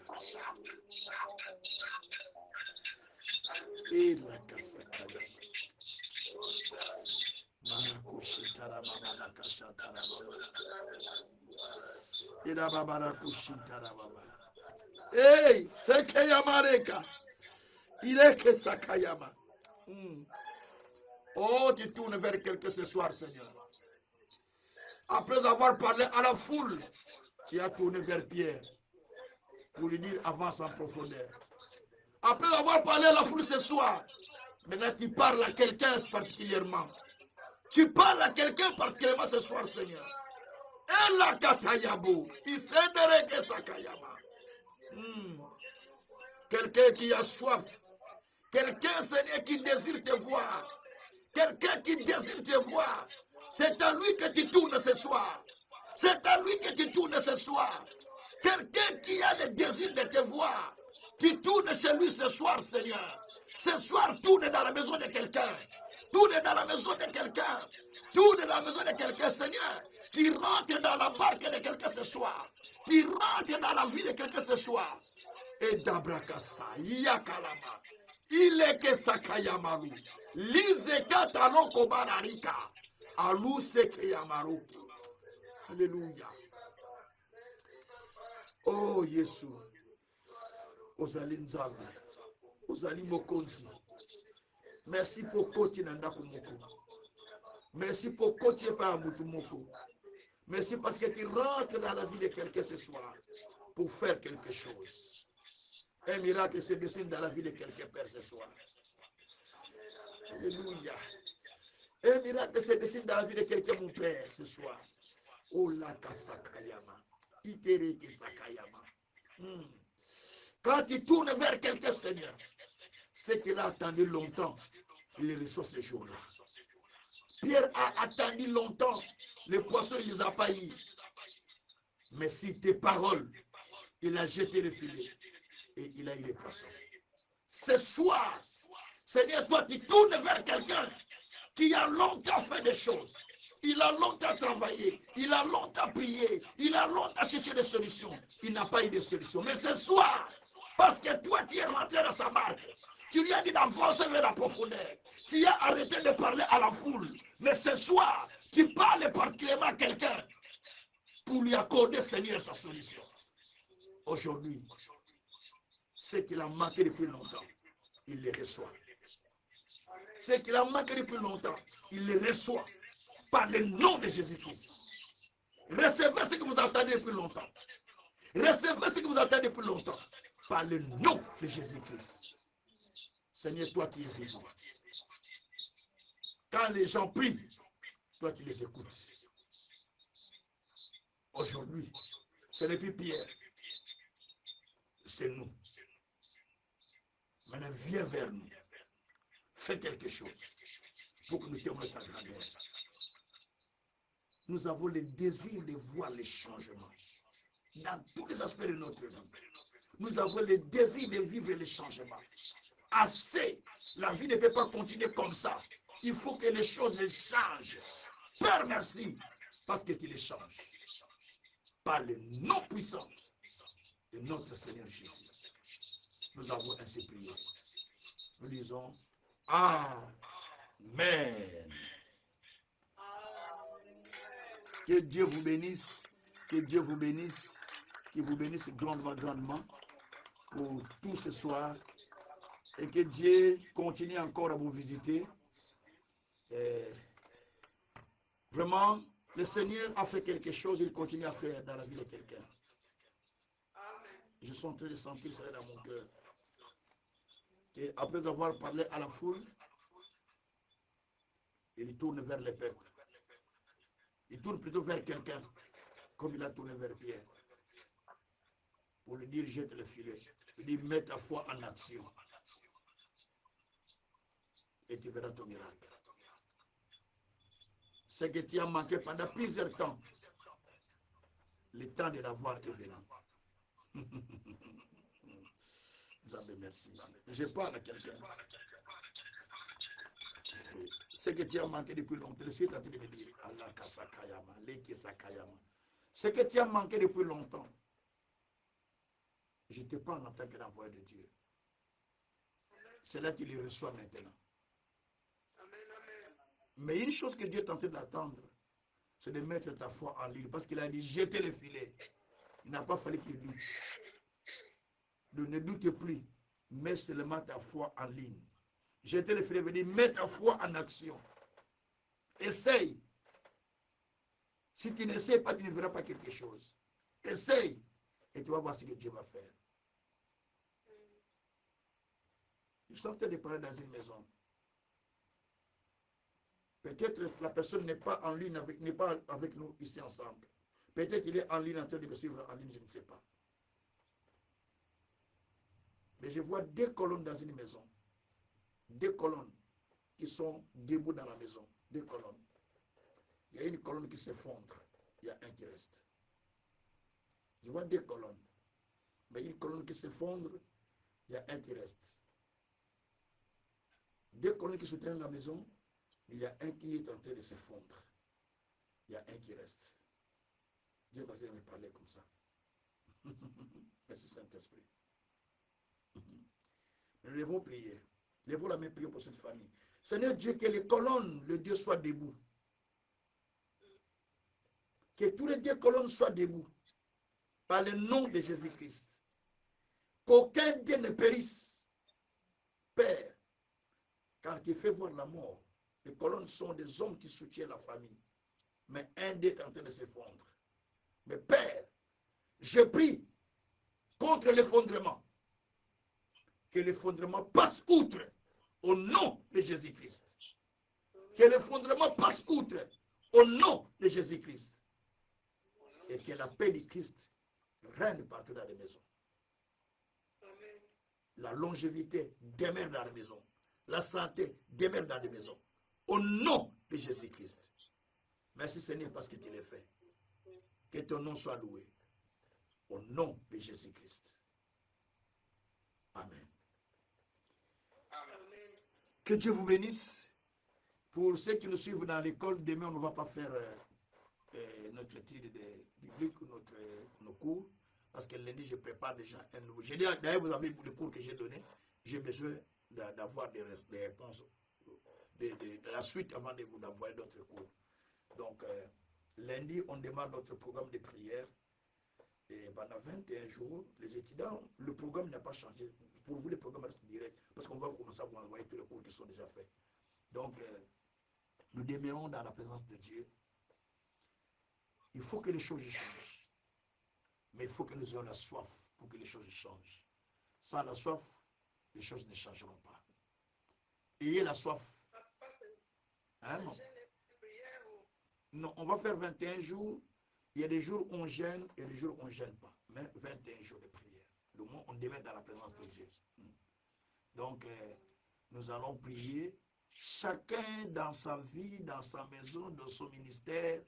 Et la Kasakaya. Marakushitara Mama Kashatara Mama. Et la Babarakushitara Mama. Hey, Sekeyamareka. Il est que Sakayama. Oh, tu tournes vers quelqu'un ce soir, Seigneur. Après avoir parlé à la foule, tu as tourné vers Pierre pour lui dire avance en profondeur. Après avoir parlé à la foule ce soir, maintenant tu parles à quelqu'un particulièrement. Tu parles à quelqu'un particulièrement ce soir, Seigneur. Et la katayabo, il s'aidera que Sakayama. Quelqu'un qui a soif. Quelqu'un, Seigneur, qui désire te voir. Quelqu'un qui désire te voir. C'est à lui que tu tournes ce soir. C'est à lui que tu tournes ce soir. Quelqu'un qui a le désir de te voir. Tu tournes chez lui ce soir, Seigneur. Ce soir, tourne dans la maison de quelqu'un. Tourne dans la maison de quelqu'un. Tourne dans la maison de quelqu'un, Seigneur. Qui rentre dans la barque de quelqu'un ce soir. Qui rentre dans la vie de quelqu'un ce soir. Et d'Abrakasa, Yakalama. Il est que Sakayamaru. Lizeka taloko bararika. Alu seke yamaruki. Alléluia. Oh, Yesu. Ozali nzambe. Ozali mokonzi. Merci pour koti nanda kumoko. Merci pour koti par mutumoko. Merci parce que tu rentres dans la vie de quelqu'un ce soir pour faire quelque chose. Un miracle se dessine dans la vie de quelqu'un, Père, ce soir. Alléluia. Un miracle se dessine dans la vie de quelqu'un, mon Père, ce soir. Oh la kasakayama. Itereke sakayama. Quand tu tournes vers quelqu'un, Seigneur, c'est qu'il a attendu longtemps, il reçoit ce jour-là. Pierre a attendu longtemps, les poissons, il ne les a pas eu. Mais si tes paroles, il a jeté le filet et il a eu les poissons. Ce soir, Seigneur, toi, tu tournes vers quelqu'un qui a longtemps fait des choses. Il a longtemps travaillé, il a longtemps prié, il a longtemps cherché des solutions. Il n'a pas eu de solution. Mais ce soir, parce que toi, tu es rentré dans sa barque, tu lui as dit d'avancer vers la profondeur. Tu as arrêté de parler à la foule. Mais ce soir, tu parles particulièrement à quelqu'un pour lui accorder, Seigneur, sa solution. Aujourd'hui, ce qu'il a manqué depuis longtemps, il le reçoit. Ce qu'il a manqué depuis longtemps, il le reçoit par le nom de Jésus-Christ. Recevez ce que vous attendez depuis longtemps. Recevez ce que vous attendez depuis longtemps par le nom de Jésus-Christ. Seigneur, toi qui es vivant. Quand les gens prient, toi tu les écoutes. Aujourd'hui, ce n'est plus Pierre, c'est nous. Maintenant, viens vers nous. Fais quelque chose pour que nous témoignons ta grandeur. Nous avons le désir de voir les changements dans tous les aspects de notre vie. Nous avons le désir de vivre les changements. Assez, la vie ne peut pas continuer comme ça. Il faut que les choses changent. Père, merci, parce que tu les changes. Par le nom puissant de notre Seigneur Jésus. Nous avons ainsi prié. Nous disons Amen. Que Dieu vous bénisse. Que Dieu vous bénisse. Qu'il vous bénisse grandement, grandement pour tout ce soir. Et que Dieu continue encore à vous visiter. Et vraiment, le Seigneur a fait quelque chose, il continue à faire dans la vie de quelqu'un. Je suis en train de sentir ça dans mon cœur. Et après avoir parlé à la foule, il tourne vers le peuple. Il tourne plutôt vers quelqu'un, comme il a tourné vers Pierre. Pour lui dire, jette le filet. Il dit, mets ta foi en action. Et tu verras ton miracle. Ce que tu as manqué pendant plusieurs temps, le temps de l'avoir est venu. Merci. Je parle à quelqu'un. ce que tu as manqué depuis longtemps. Le Seigneur est en train de me dire, Allah Kasakayama, Leki Sakayama. Ce que tu as manqué depuis longtemps, je te parle en tant qu'envoyé de Dieu. C'est là qu'il le reçoit maintenant. Mais une chose que Dieu est en train d'attendre, c'est de mettre ta foi en ligne. Parce qu'il a dit, jetez le filet. Il n'a pas fallu qu'il doute. Donc ne doute plus. Mets seulement ta foi en ligne. Jetez le filet veut dire, mets ta foi en action. Essaye. Si tu n'essayes pas, tu ne verras pas quelque chose. Essaye. Et tu vas voir ce que Dieu va faire. Je suis en train de parler dans une maison. Peut-être la personne n'est pas en ligne n'est pas avec nous ici ensemble. Peut-être qu'il est en ligne en train de me suivre en ligne, je ne sais pas. Mais je vois deux colonnes dans une maison. Deux colonnes qui sont debout dans la maison. Deux colonnes. Il y a une colonne qui s'effondre. Il y a un qui reste. Je vois deux colonnes. Mais une colonne qui s'effondre, il y a un qui reste. Deux colonnes qui soutiennent la maison, il y a un qui est en train de s'effondrer. Il y a un qui reste. Dieu est en train de me parler comme ça. Merci Saint-Esprit. Nous devons prier. Lèvons la main, prions pour cette famille. Seigneur Dieu, que les colonnes, le Dieu soit debout. Que tous les deux colonnes soient debout. Par le nom de Jésus-Christ. Qu'aucun d'eux ne périsse. Père, car tu fais voir la mort. Les colonnes sont des hommes qui soutiennent la famille. Mais un d'eux est en train de s'effondrer. Mais Père, je prie contre l'effondrement. Que l'effondrement passe outre au nom de Jésus-Christ. Que l'effondrement passe outre au nom de Jésus-Christ. Et que la paix du Christ règne partout dans les maisons. La longévité demeure dans les maisons. La santé demeure dans les maisons. Au nom de Jésus-Christ. Merci Seigneur parce que tu l'as fait. Que ton nom soit loué. Au nom de Jésus-Christ. Amen. Que Dieu vous bénisse. Pour ceux qui nous suivent dans l'école, demain on ne va pas faire notre étude biblique, nos cours. Parce que lundi, je prépare déjà un nouveau. D'ailleurs, vous avez le cours que j'ai donné. J'ai besoin d'avoir des réponses de la suite avant de vous envoyer d'autres cours. Donc, lundi, on démarre notre programme de prière. Et pendant 21 jours, les étudiants, le programme n'a pas changé. Pour vous, le programme reste direct. Parce qu'on va commencer à vous envoyer tous les cours qui sont déjà faits. Donc, nous demeurons dans la présence de Dieu. Il faut que les choses changent. Mais il faut que nous ayons la soif pour que les choses changent. Sans la soif, les choses ne changeront pas. Ayez la soif. Hein, non? Non, on va faire 21 jours. Il y a des jours où on gêne et des jours où on ne gêne pas. Mais 21 jours de prière. Le moins, on demeure dans la présence de Dieu. Donc, nous allons prier. Chacun dans sa vie, dans sa maison, dans son ministère,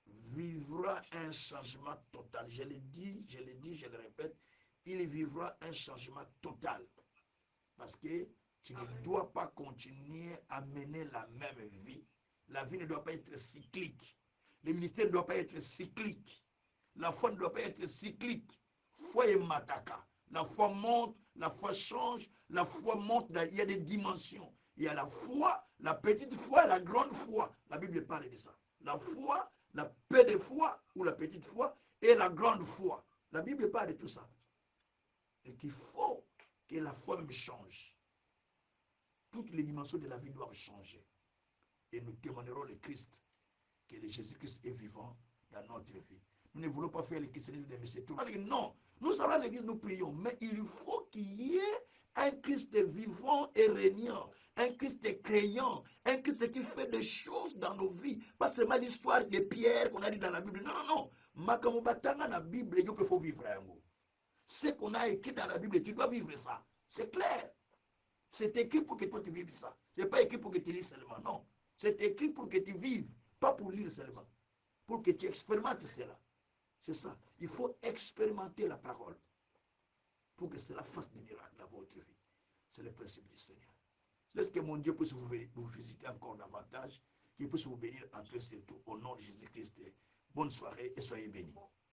vivra un changement total. Je le dis, je le répète, il vivra un changement total. Parce que tu ne dois pas continuer à mener la même vie. La vie ne doit pas être cyclique. Le ministère ne doit pas être cyclique. La foi ne doit pas être cyclique. Foi et mataka. La foi monte, la foi change, la foi monte. Il y a des dimensions. Il y a la foi, la petite foi et la grande foi. La Bible parle de ça. La foi, la petite foi ou la petite foi et la grande foi. La Bible parle de tout ça. Et qu'il faut que la foi me change. Toutes les dimensions de la vie doivent changer. Et nous témoignerons le Christ, que le Jésus-Christ est vivant dans notre vie. Nous ne voulons pas faire le christianisme de M. Tout. Non, nous allons à l'église, nous prions, mais il faut qu'il y ait un Christ vivant et régnant, un Christ créant, un Christ qui fait des choses dans nos vies. Pas seulement l'histoire de Pierre qu'on a dit dans la Bible. Non, non, non. Makamubatanga la Bible, il faut vivre. Ce qu'on a écrit dans la Bible, tu dois vivre ça. C'est clair. C'est écrit pour que toi tu vives ça. Ce n'est pas écrit pour que tu lises seulement. Non. C'est écrit pour que tu vives. Pas pour lire seulement. Pour que tu expérimentes cela. C'est ça. Il faut expérimenter la parole. Pour que cela fasse des miracles dans votre vie. C'est le principe du Seigneur. Laisse que mon Dieu puisse vous visiter encore davantage, qu'il puisse vous bénir en tout et tout, au nom de Jésus-Christ. Bonne soirée et soyez bénis.